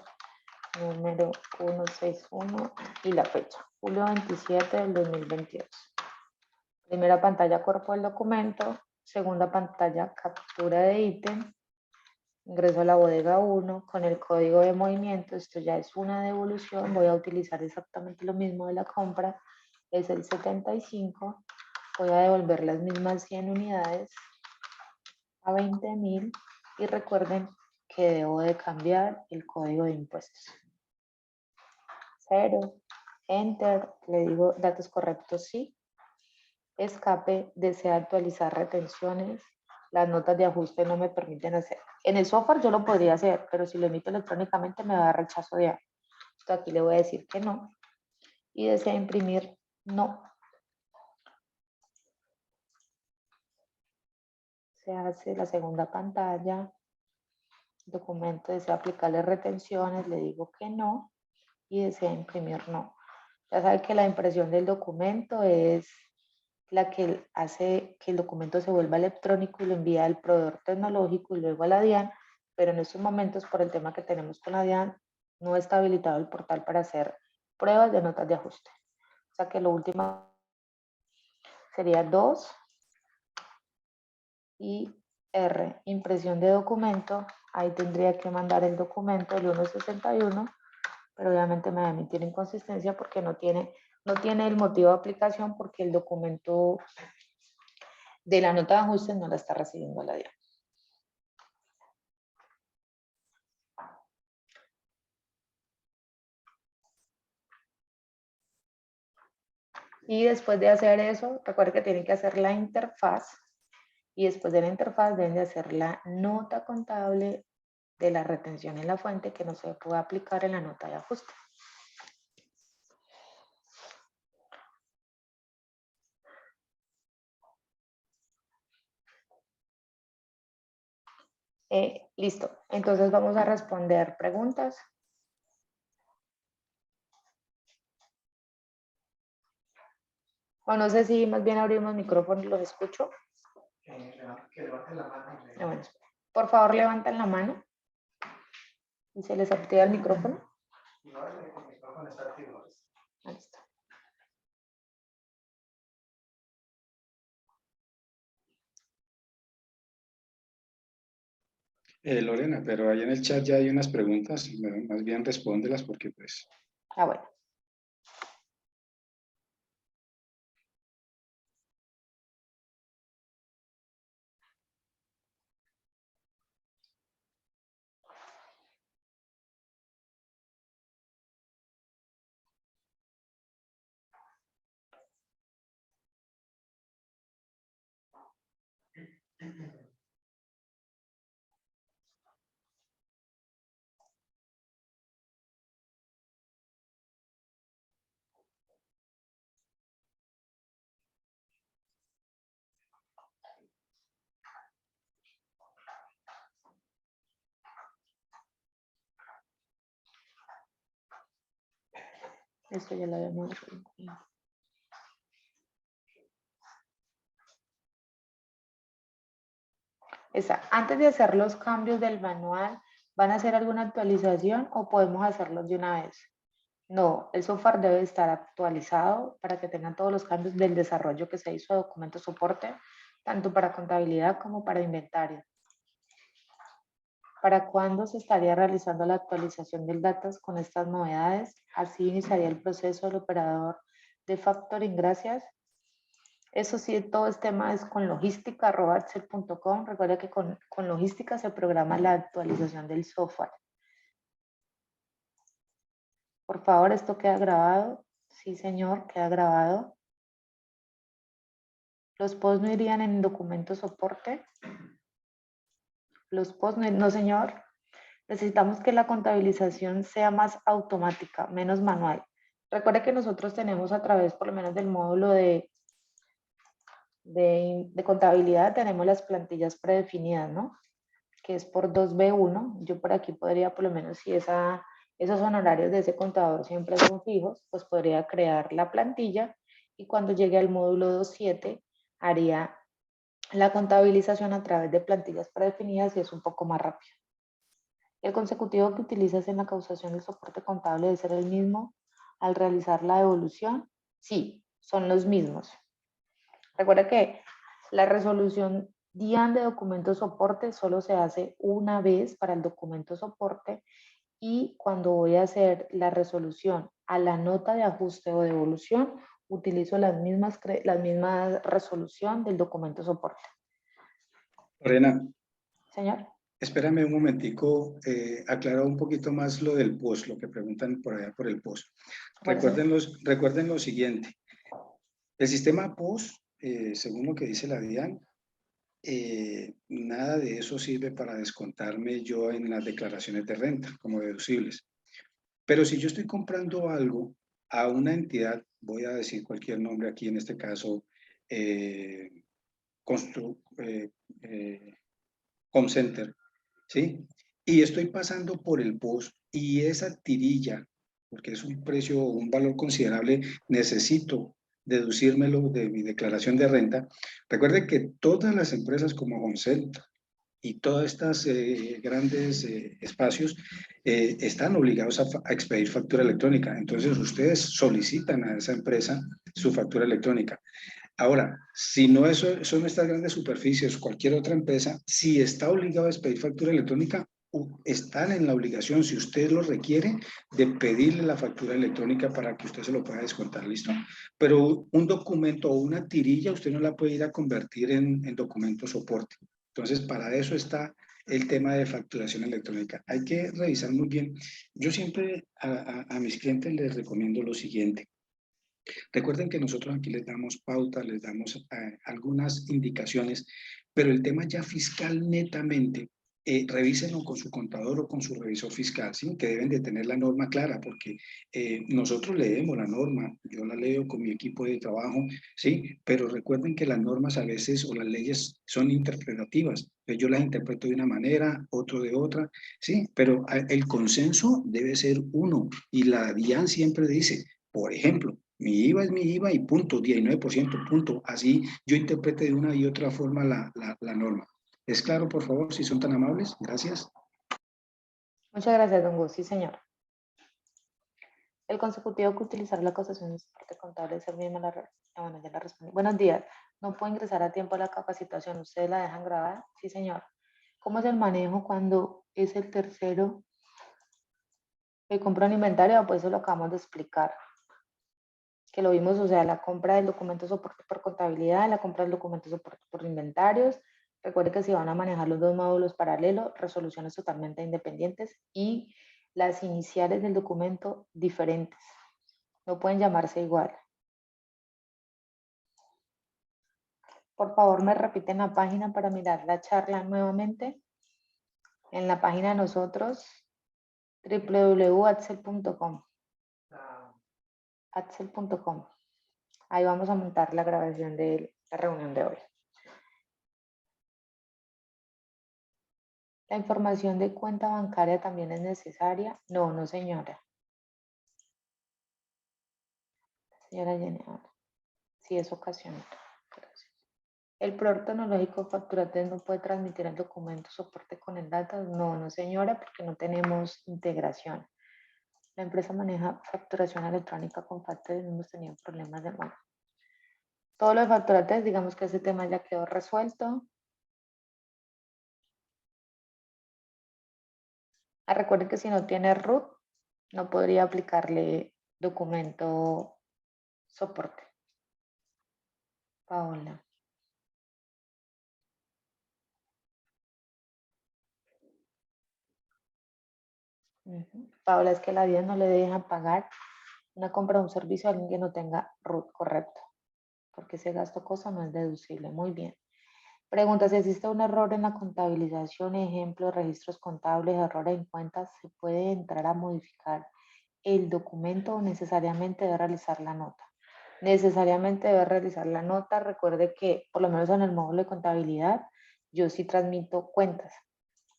número 161 y la fecha, julio 27 del 2022. Primera pantalla, cuerpo del documento. Segunda pantalla, captura de ítem. Ingreso a la bodega 1 con el código de movimiento. Esto ya es una devolución. Voy a utilizar exactamente lo mismo de la compra. Es el 75. Voy a devolver las mismas 100 unidades a 20.000. Y recuerden que debo de cambiar el código de impuestos. 0, enter, le digo datos correctos, sí. escape, desea actualizar retenciones, las notas de ajuste no me permiten hacer. En el software yo lo podría hacer, pero si lo emito electrónicamente me va a dar rechazo de A. Entonces aquí le voy a decir que no. Y desea imprimir, no. Se hace la segunda pantalla. Documento, desea aplicarle retenciones, le digo que no. Y desea imprimir, no. Ya sabe que la impresión del documento es la que hace que el documento se vuelva electrónico y lo envía al proveedor tecnológico y luego a la DIAN, pero en estos momentos, por el tema que tenemos con la DIAN, no está habilitado el portal para hacer pruebas de notas de ajuste. O sea que lo último sería 2 y R, impresión de documento. Ahí tendría que mandar el documento el 161, pero obviamente me va a emitir inconsistencia porque no tiene el motivo de aplicación, porque el documento de la nota de ajuste no la está recibiendo la DIAN. Y después de hacer eso, recuerden que tienen que hacer la interfaz, y después de la interfaz deben de hacer la nota contable de la retención en la fuente, que no se puede aplicar en la nota de ajuste. Listo, entonces vamos a responder preguntas. O no sé si más bien abrimos micrófono y los escucho. Que levanten la mano. Bueno, por favor, levanten la mano y se les activa el micrófono. No, el micrófono está activo. Ahí está. Lorena, pero ahí en el chat ya hay unas preguntas, más bien respóndelas porque pues... Ah, bueno. Esto ya lo habíamos resuelto. Antes de hacer los cambios del manual, ¿van a hacer alguna actualización o podemos hacerlos de una vez? No, el software debe estar actualizado para que tengan todos los cambios del desarrollo que se hizo de documento soporte, tanto para contabilidad como para inventario. ¿Para cuándo se estaría realizando la actualización del datos con estas novedades? Así iniciaría el proceso del operador de factoring. Gracias. Eso sí, todo este tema es con logística@axel.com. Recuerda que con logística se programa la actualización del software. Por favor, esto queda grabado. Sí, señor, queda grabado. Los posts no irían en documento soporte. Los posts no, señor. Necesitamos que la contabilización sea más automática, menos manual. Recuerde que nosotros tenemos a través, por lo menos del módulo de contabilidad, tenemos las plantillas predefinidas, ¿no? Que es por 2B1. Yo por aquí podría, por lo menos, si esos honorarios de ese contador siempre son fijos, pues podría crear la plantilla y cuando llegue al módulo 2.7 haría la contabilización a través de plantillas predefinidas y es un poco más rápido. El consecutivo que utilizas en la causación del soporte contable debe ser el mismo al realizar la devolución. Sí, son los mismos. Recuerda que la resolución DIAN de documento soporte solo se hace una vez para el documento soporte y cuando voy a hacer la resolución a la nota de ajuste o devolución, utilizo las mismas resolución del documento soporte. Lorena. Señor. Espérame un momentico, aclara un poquito más lo del post, lo que preguntan por allá por el post. Bueno, Recuerden lo siguiente, el sistema post según lo que dice la DIAN, nada de eso sirve para descontarme yo en las declaraciones de renta como deducibles. Pero si yo estoy comprando algo a una entidad, voy a decir cualquier nombre aquí, en este caso, Home Center, ¿sí? Y estoy pasando por el POS y esa tirilla, porque es un precio, un valor considerable, necesito deducírmelo de mi declaración de renta. Recuerde que todas las empresas como Home Center y todas estas grandes espacios están obligados a expedir factura electrónica. Entonces ustedes solicitan a esa empresa su factura electrónica. Ahora, si no son estas grandes superficies, cualquier otra empresa, si está obligado a expedir factura electrónica, están en la obligación, si usted lo requiere, de pedirle la factura electrónica para que usted se lo pueda descontar, ¿listo? Pero un documento o una tirilla usted no la puede ir a convertir en documento soporte. Entonces, para eso está el tema de facturación electrónica. Hay que revisar muy bien. Yo siempre a mis clientes les recomiendo lo siguiente. Recuerden que nosotros aquí les damos pautas, les damos algunas indicaciones, pero el tema ya fiscal netamente, revísenlo con su contador o con su revisor fiscal, ¿sí? Que deben de tener la norma clara, porque nosotros leemos la norma, yo la leo con mi equipo de trabajo, ¿sí? Pero recuerden que las normas a veces o las leyes son interpretativas. Yo las interpreto de una manera, otro de otra, ¿sí? Pero el consenso debe ser uno, y la DIAN siempre dice, por ejemplo, mi IVA es mi IVA y punto, 19%, punto. Así yo interprete de una y otra forma la norma. ¿Es claro, por favor, si son tan amables? Gracias. Muchas gracias, don Gus. Sí, señor. El consecutivo que utilizar la acusación de soporte contable es el mismo. Bueno, ya la respondí. Buenos días. No puedo ingresar a tiempo a la capacitación. ¿Ustedes la dejan grabada? Sí, señor. ¿Cómo es el manejo cuando es el tercero que compra un inventario? Pues eso lo acabamos de explicar. Que lo vimos, o sea, la compra del documento soporte por contabilidad, la compra del documento soporte por inventarios. Recuerde que se van a manejar los dos módulos paralelos, resoluciones totalmente independientes y las iniciales del documento diferentes. No pueden llamarse igual. Por favor, me repiten la página para mirar la charla nuevamente. En la página de nosotros, www.axel.com. Axel.com. Ahí vamos a montar la grabación de la reunión de hoy. ¿La información de cuenta bancaria también es necesaria? No, no, señora. Señora Jenny, sí es ocasional. Gracias. ¿El proveedor tecnológico facturante no puede transmitir el documento soporte con el data? No, no, señora, porque no tenemos integración. La empresa maneja facturación electrónica con Factor y no hemos tenido problemas de mano. Todo lo de facturantes, digamos que ese tema ya quedó resuelto. Recuerden que si no tiene root, no podría aplicarle documento soporte. Paola. Paola, es que la vida no le dejan pagar una compra de un servicio a alguien que no tenga root correcto, porque ese gasto cosa no es deducible. Muy bien. Pregunta, si existe un error en la contabilización, ejemplo, registros contables, error en cuentas, ¿se puede entrar a modificar el documento o necesariamente debe realizar la nota? Necesariamente debe realizar la nota. Recuerde que, por lo menos en el módulo de contabilidad, yo sí transmito cuentas,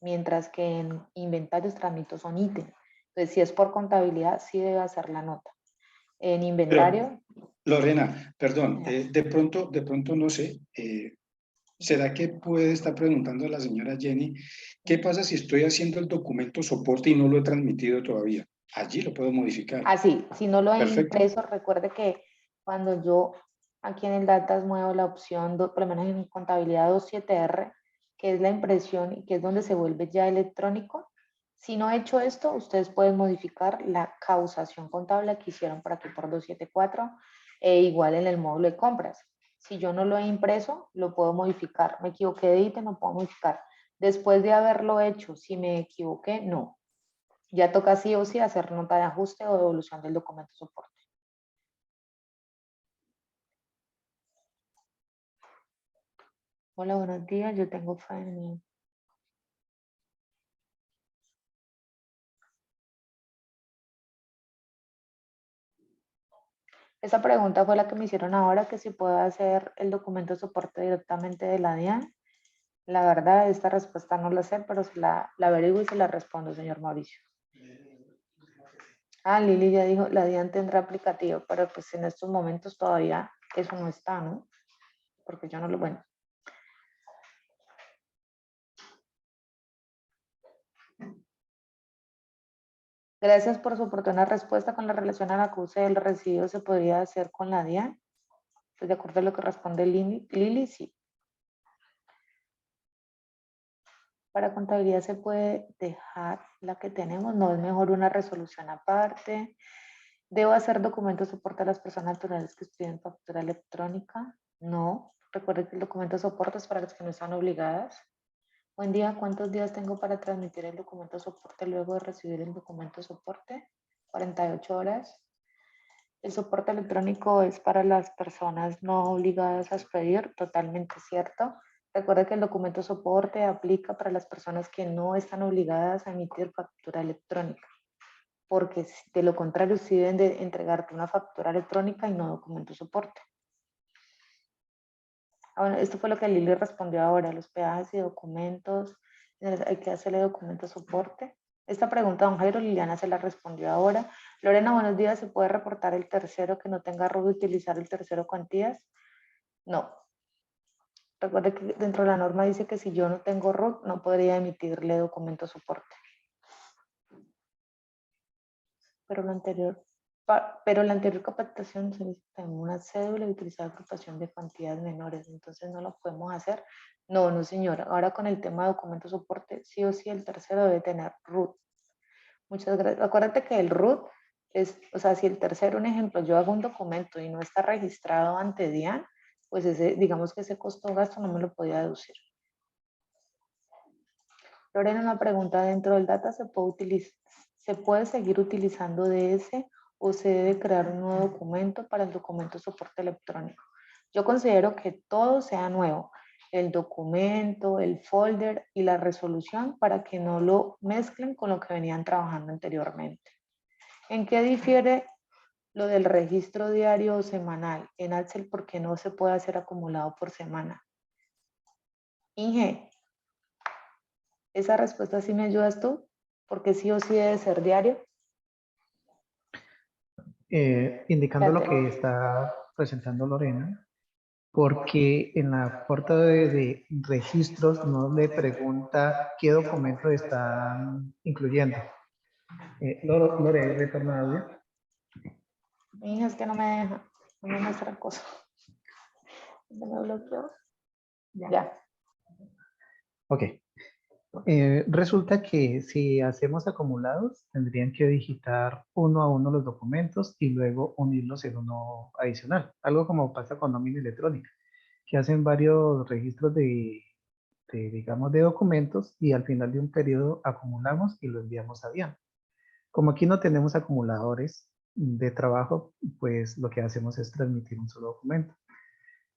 mientras que en inventarios transmito son ítems. Entonces, si es por contabilidad, sí debe hacer la nota. En inventario... Pero, Lorena, perdón, de pronto no sé, ¿será que puede estar preguntando a la señora Jenny, qué pasa si estoy haciendo el documento soporte y no lo he transmitido todavía? Allí lo puedo modificar. Así, si no lo he Perfecto. impreso, recuerde que cuando yo aquí en el Datas muevo la opción, por lo menos en contabilidad 27R, que es la impresión y que es donde se vuelve ya electrónico. Si no he hecho esto, ustedes pueden modificar la causación contable que hicieron por aquí por 274, igual en el módulo de compras. Si yo no lo he impreso, lo puedo modificar. Me equivoqué de ítem, lo puedo modificar. Después de haberlo hecho, si me equivoqué, no. Ya toca sí o sí hacer nota de ajuste o devolución del documento soporte. Hola, buenos días. Yo tengo fe en mí. Esa pregunta fue la que me hicieron ahora, que si puedo hacer el documento de soporte directamente de la DIAN. La verdad, esta respuesta no la sé, pero se la averiguo y se la respondo, señor Mauricio. Ah, Lili ya dijo, la DIAN tendrá aplicativo, pero pues en estos momentos todavía eso no está, ¿no? Porque yo no lo, bueno. Gracias por su oportuna respuesta con la relación al acuse del residuo. ¿Se podría hacer con la DIAN? Pues de acuerdo a lo que responde Lili, sí. Para contabilidad se puede dejar la que tenemos, no es mejor una resolución aparte. ¿Debo hacer documentos de soporte a las personas naturales que estudian factura electrónica? No. Recuerde que el documento de soporte es para las que no están obligadas. Buen día, ¿cuántos días tengo para transmitir el documento de soporte luego de recibir el documento de soporte? 48 horas. El soporte electrónico es para las personas no obligadas a expedir, totalmente cierto. Recuerde que el documento de soporte aplica para las personas que no están obligadas a emitir factura electrónica, porque de lo contrario sí deben de entregarte una factura electrónica y no documento de soporte. Bueno, esto fue lo que Lili respondió ahora, los peajes y documentos, hay que hacerle documento de soporte. Esta pregunta, don Jairo, Liliana se la respondió ahora. Lorena, buenos días, ¿se puede reportar el tercero que no tenga RUT y utilizar el tercero cuantías? No. Recuerde que dentro de la norma dice que si yo no tengo RUT, no podría emitirle documento de soporte. Pero la anterior capacitación se necesita una cédula y utilizar agrupación de cuantías menores, entonces no lo podemos hacer. No, no señora, ahora con el tema de documento soporte, sí o sí el tercero debe tener RUT. Muchas gracias. Acuérdate que el RUT es, o sea, si el tercero, un ejemplo, yo hago un documento y no está registrado ante DIAN, pues digamos que ese costo o gasto no me lo podía deducir. Lorena, una pregunta, dentro del data ¿se puede seguir utilizando DS o se debe crear un nuevo documento para el documento de soporte electrónico? Yo considero que todo sea nuevo, el documento, el folder y la resolución, para que no lo mezclen con lo que venían trabajando anteriormente. ¿En qué difiere lo del registro diario o semanal en Excel? Porque no se puede hacer acumulado por semana. Inge, ¿esa respuesta sí me ayudas tú? Porque sí o sí debe ser diario. Indicando lo que está presentando Lorena, porque en la puerta de registros no le pregunta qué documento están incluyendo. Lore, retorna audio. Mi hija es que no me deja, no me muestra cosas. ¿Me bloqueó? Ya. Ok. Resulta que si hacemos acumulados, tendrían que digitar uno a uno los documentos y luego unirlos en uno adicional. Algo como pasa con nómina electrónica, que hacen varios registros digamos, de documentos y al final de un periodo acumulamos y lo enviamos a DIAN. Como aquí no tenemos acumuladores de trabajo, pues lo que hacemos es transmitir un solo documento.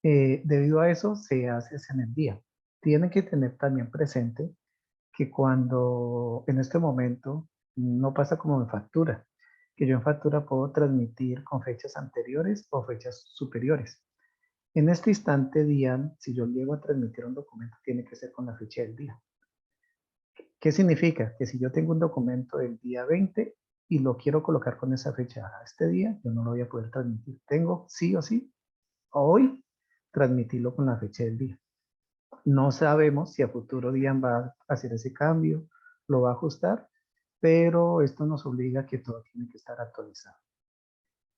Debido a eso, se hace en el día. Tienen que tener también presente que cuando en este momento no pasa como en factura, que yo en factura puedo transmitir con fechas anteriores o fechas superiores. En este instante, DIAN, si yo llego a transmitir un documento, tiene que ser con la fecha del día. ¿Qué significa? Que si yo tengo un documento del día 20 y lo quiero colocar con esa fecha a este día, yo no lo voy a poder transmitir. Tengo sí o sí, hoy, transmitirlo con la fecha del día. No sabemos si a futuro DIAN va a hacer ese cambio, lo va a ajustar, pero esto nos obliga a que todo tiene que estar actualizado.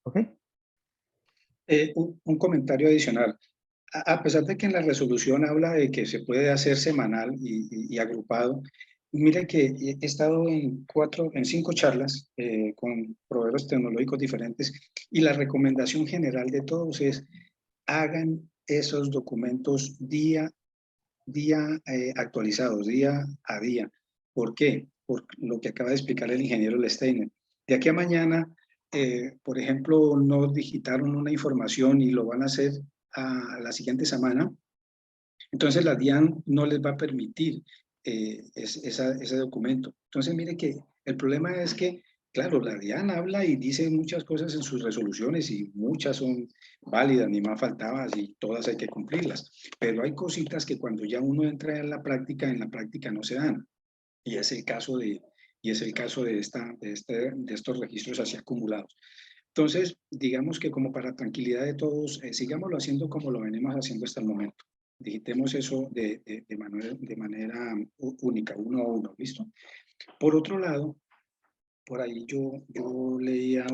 ¿Ok? Un comentario adicional. A pesar de que en la resolución habla de que se puede hacer semanal y agrupado, mire que he estado en 5 charlas con proveedores tecnológicos diferentes y la recomendación general de todos es hagan esos documentos actualizados, día a día. ¿Por qué? Por lo que acaba de explicar el ingeniero Lesteiner. De aquí a mañana, por ejemplo, no digitaron una información y lo van a hacer a la siguiente semana, Entonces la DIAN no les va a permitir ese documento. Entonces mire que el problema es que, claro, la DIAN habla y dice muchas cosas en sus resoluciones y muchas son válidas, ni más faltaba, y todas hay que cumplirlas. Pero hay cositas que cuando ya uno entra en la práctica no se dan. Y es el caso de, de estos registros así acumulados. Entonces, digamos que como para tranquilidad de todos, sigámoslo haciendo como lo venimos haciendo hasta el momento. Digitemos eso de manera única, uno a uno, ¿listo? Por otro lado, por ahí yo leía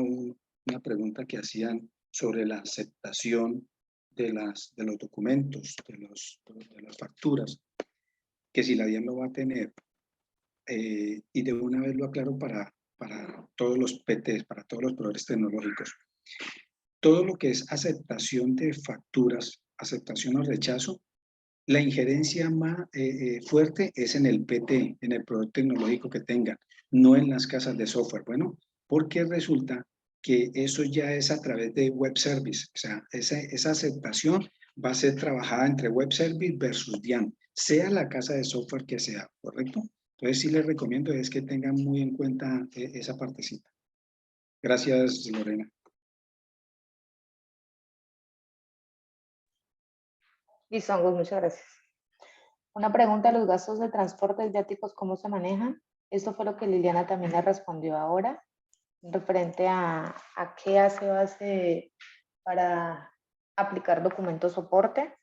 una pregunta que hacían sobre la aceptación de los documentos, de las facturas, que si la DIAN lo va a tener, y de una vez lo aclaro para todos los PTs, para todos los proveedores tecnológicos. Todo lo que es aceptación de facturas, aceptación o rechazo, la injerencia más fuerte es en el PT, en el proveedor tecnológico que tengan, no en las casas de software. Bueno, porque resulta que eso ya es a través de web service, o sea, esa aceptación va a ser trabajada entre web service versus DIAN, sea la casa de software que sea, ¿correcto? Entonces sí les recomiendo es que tengan muy en cuenta esa partecita. Gracias, Lorena. Listo, Angus, muchas gracias. Una pregunta, ¿los gastos de transporte viáticos cómo se manejan? Esto fue lo que Liliana también le respondió ahora, referente a qué hace base para aplicar documento soporte.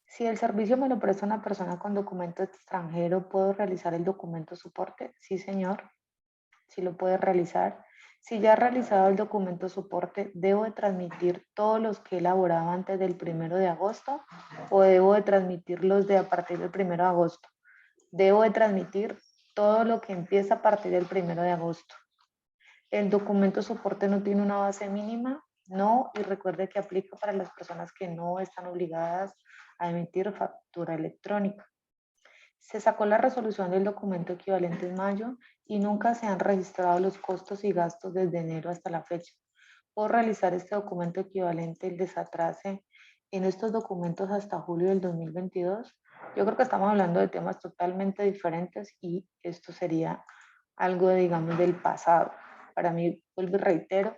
Si el servicio me lo presta una persona con documento extranjero, ¿puedo realizar el documento soporte? Sí, señor, sí lo puede realizar. Si ya ha realizado el documento soporte, ¿debo de transmitir todos los que he elaborado antes del 1 de agosto o debo de transmitirlos a partir del 1 de agosto? Debo de transmitir todo lo que empieza a partir del 1 de agosto. ¿El documento soporte no tiene una base mínima? No, y recuerde que aplica para las personas que no están obligadas a emitir factura electrónica. Se sacó la resolución del documento equivalente en mayo y nunca se han registrado los costos y gastos desde enero hasta la fecha. ¿Puedo realizar este documento equivalente el desatrase en estos documentos hasta julio del 2022? Yo creo que estamos hablando de temas totalmente diferentes y esto sería algo, digamos, del pasado. Para mí, vuelvo y reitero,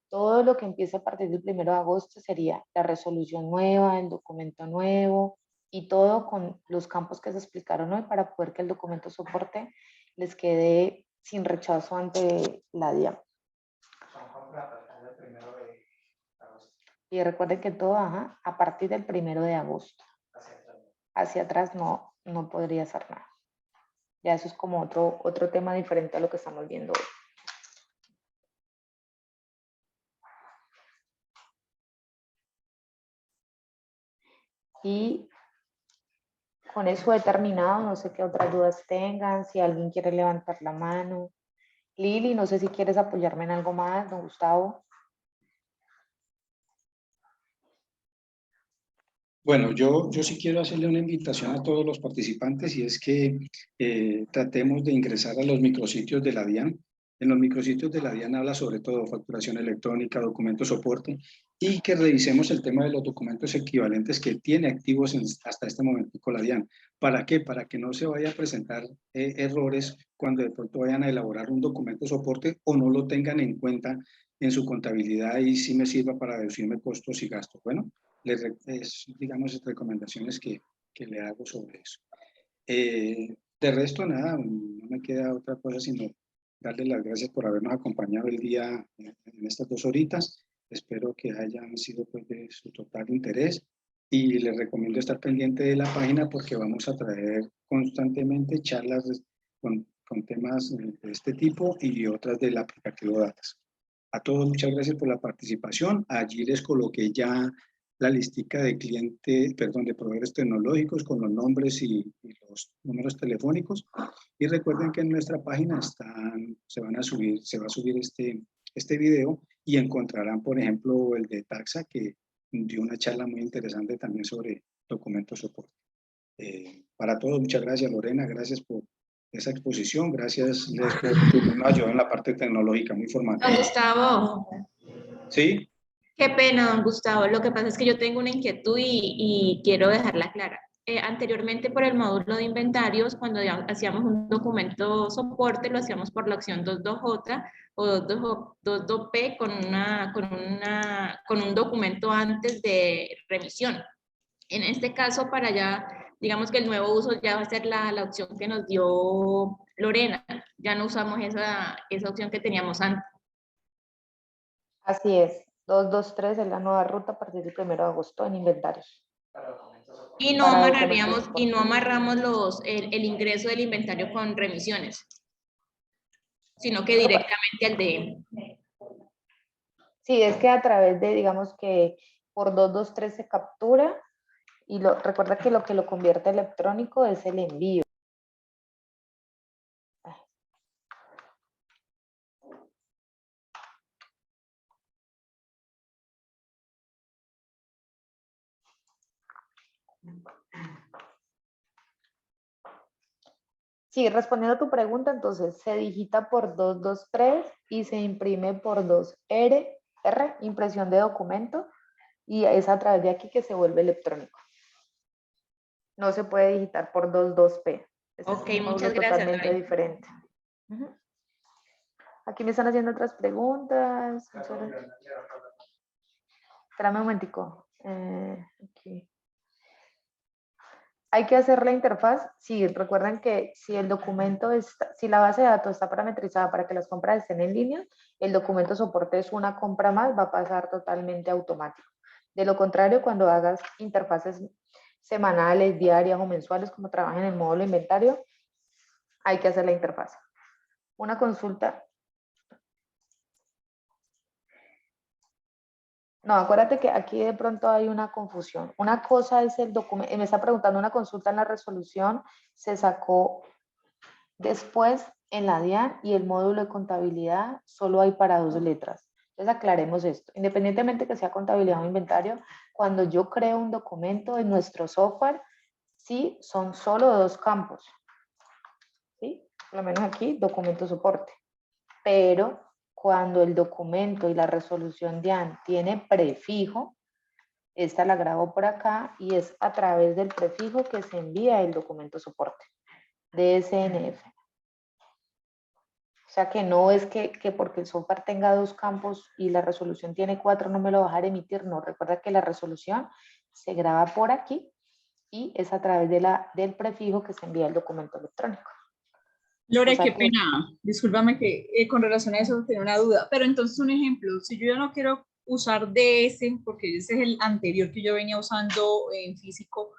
todo lo que empieza a partir del 1 de agosto sería la resolución nueva, el documento nuevo y todo con los campos que se explicaron hoy para poder que el documento soporte les quede sin rechazo ante la DIAN. Y recuerden que todo a partir del 1 de agosto. Hacia atrás no podría ser nada. Ya eso es como otro tema diferente a lo que estamos viendo hoy. Y con eso he terminado, no sé qué otras dudas tengan, si alguien quiere levantar la mano. Lili, no sé si quieres apoyarme en algo más, don Gustavo. Bueno, yo sí quiero hacerle una invitación a todos los participantes y es que tratemos de ingresar a los micrositios de la DIAN. En los micrositios de la DIAN habla sobre todo facturación electrónica, documento soporte y que revisemos el tema de los documentos equivalentes que tiene activos hasta este momento con la DIAN. ¿Para qué? Para que no se vaya a presentar errores cuando de pronto vayan a elaborar un documento soporte o no lo tengan en cuenta en su contabilidad y sí me sirva para deducirme costos y gastos. Bueno, digamos, recomendaciones que le hago sobre eso. De resto, nada, no me queda otra cosa sino darles las gracias por habernos acompañado el día en estas 2 horitas. Espero que hayan sido pues, de su total interés y les recomiendo estar pendiente de la página porque vamos a traer constantemente charlas con temas de este tipo y otras del aplicativo Datas. A todos muchas gracias por la participación. Allí les coloqué ya la listica de de proveedores tecnológicos con los nombres y los números telefónicos. Y recuerden que en nuestra página se va a subir este video y encontrarán, por ejemplo, el de Taxa, que dio una charla muy interesante también sobre documentos soporte. Para todos, muchas gracias, Lorena, gracias por esa exposición, gracias Les por ayudar en la parte tecnológica, muy formal. Don Gustavo, ¿Sí? Qué pena, don Gustavo. Lo que pasa es que yo tengo una inquietud y quiero dejarla clara. Anteriormente, por el módulo de inventarios, cuando ya hacíamos un documento soporte, lo hacíamos por la opción 22J o 22P con un documento antes de remisión. En este caso, para ya, digamos que el nuevo uso ya va a ser la opción que nos dio Lorena. Ya no usamos esa opción que teníamos antes. Así es, 223 es la nueva ruta a partir del 1 de agosto en inventarios. Y no Para amarraríamos, documentos y no amarramos el ingreso del inventario con remisiones, sino que directamente al DM. Sí, es que a través de, digamos que por 223 se captura y recuerda que lo convierte a electrónico es el envío. Sí, respondiendo a tu pregunta, entonces se digita por 223 y se imprime por 2R, impresión de documento, y es a través de aquí que se vuelve electrónico. No se puede digitar por 22P. Ok, es un muchas módulo gracias, totalmente Lorena. diferente. Aquí me están haciendo otras preguntas. Espérame un momentico. Aquí. ¿Hay que hacer la interfaz? Sí, recuerden que si el documento está, si la base de datos está parametrizada para que las compras estén en línea, el documento soporte es una compra más, va a pasar totalmente automático. De lo contrario, cuando hagas interfaces semanales, diarias o mensuales, como trabaja en el módulo inventario, hay que hacer la interfaz. Una consulta. No, acuérdate que aquí de pronto hay una confusión. Una cosa es el documento, me está preguntando una consulta en la resolución, se sacó después en la DIAN y el módulo de contabilidad solo hay para 2 letras. Entonces aclaremos esto. Independientemente que sea contabilidad o inventario, cuando yo creo un documento en nuestro software, sí, son solo 2 campos. ¿Sí? Por lo menos aquí, documento soporte. Pero cuando el documento y la resolución DIAN tiene prefijo, esta la grabo por acá y es a través del prefijo que se envía el documento soporte, DSNF. O sea que no es que porque el software tenga 2 campos y la resolución tiene 4 no me lo va a dejar emitir, no. Recuerda que la resolución se graba por aquí y es a través del prefijo que se envía el documento electrónico. Lore, O sea qué que, pena, discúlpame que con relación a eso tengo una duda, pero entonces un ejemplo, si yo ya no quiero usar DS, porque ese es el anterior que yo venía usando en físico,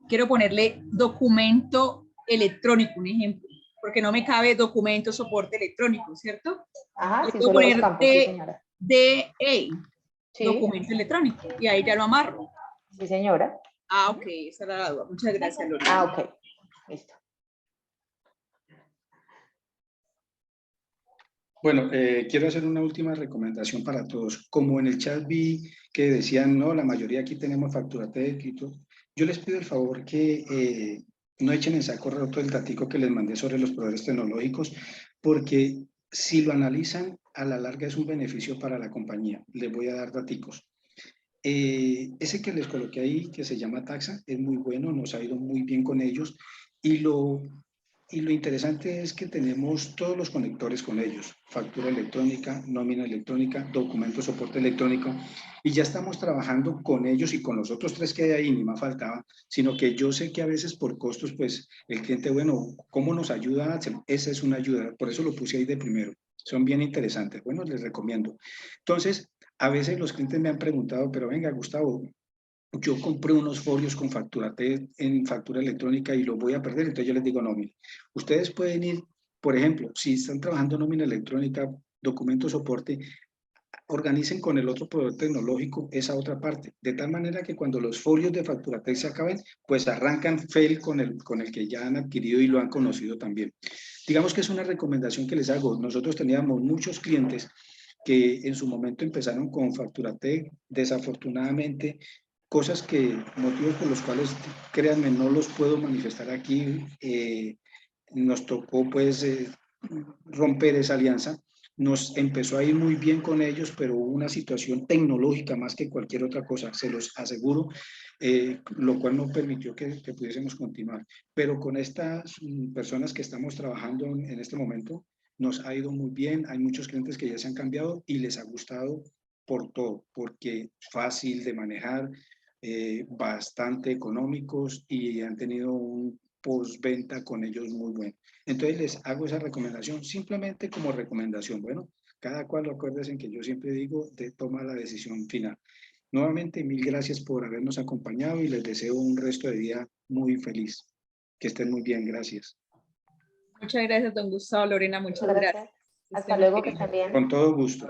quiero ponerle documento electrónico, un ejemplo, porque no me cabe documento soporte electrónico, ¿cierto? ajá, Le sí, puedo solo 2 poner campos, sí señora. DE, Sí, documento electrónico, y ahí ya lo amarro. sí señora. Ah, ok, esa era la duda. Muchas gracias, Lore. Ah, ok, listo. Bueno, quiero hacer una última recomendación para todos. Como en el chat vi que decían, no, la mayoría aquí tenemos factura técnica, yo les pido el favor que no echen en saco roto el datico que les mandé sobre los proveedores tecnológicos, porque si lo analizan, a la larga es un beneficio para la compañía. Les voy a dar daticos. Ese que les coloqué ahí, que se llama Taxa, es muy bueno, nos ha ido muy bien con ellos y lo interesante es que tenemos todos los conectores con ellos, factura electrónica, nómina electrónica, documento soporte electrónico, y ya estamos trabajando con ellos y con los otros 3 que hay ahí, ni más faltaba, sino que yo sé que a veces por costos, pues el cliente, bueno, ¿cómo nos ayuda? Esa es una ayuda, por eso lo puse ahí de primero, son bien interesantes, bueno, les recomiendo. Entonces, a veces los clientes me han preguntado, pero venga, Gustavo, yo compré unos folios con factura en factura electrónica y los voy a perder, entonces yo les digo, no, mire, ustedes pueden ir, por ejemplo, si están trabajando nómina electrónica, documento soporte, organicen con el otro proveedor tecnológico esa otra parte, de tal manera que cuando los folios de Facturatec se acaben, pues arrancan FEL con el que ya han adquirido y lo han conocido también. Digamos que es una recomendación que les hago. Nosotros teníamos muchos clientes que en su momento empezaron con Facturatec, desafortunadamente, cosas motivos por los cuales, créanme, no los puedo manifestar aquí, nos tocó pues romper esa alianza, nos empezó a ir muy bien con ellos, pero hubo una situación tecnológica más que cualquier otra cosa, se los aseguro, lo cual no permitió que pudiésemos continuar. Pero con estas personas que estamos trabajando en este momento, nos ha ido muy bien, hay muchos clientes que ya se han cambiado y les ha gustado por todo, porque fácil de manejar, bastante económicos y han tenido un postventa con ellos muy bueno. Entonces les hago esa recomendación, simplemente como recomendación. Bueno, cada cual, acuérdense que yo siempre digo, toma la decisión final. Nuevamente, mil gracias por habernos acompañado y les deseo un resto de día muy feliz. Que estén muy bien, gracias. Muchas gracias, don Gustavo. Lorena, muchas gracias. Gracias. Hasta luego, que estén bien. Con todo gusto.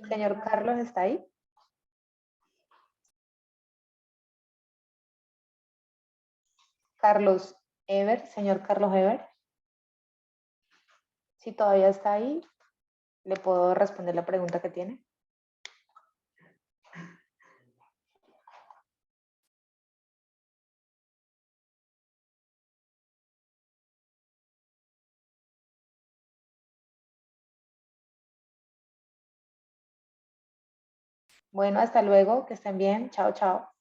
Señor Carlos, ¿está ahí? Carlos Ever, señor Carlos Ever. Si todavía está ahí, ¿le puedo responder la pregunta que tiene? Bueno, hasta luego, que estén bien. Chao, chao.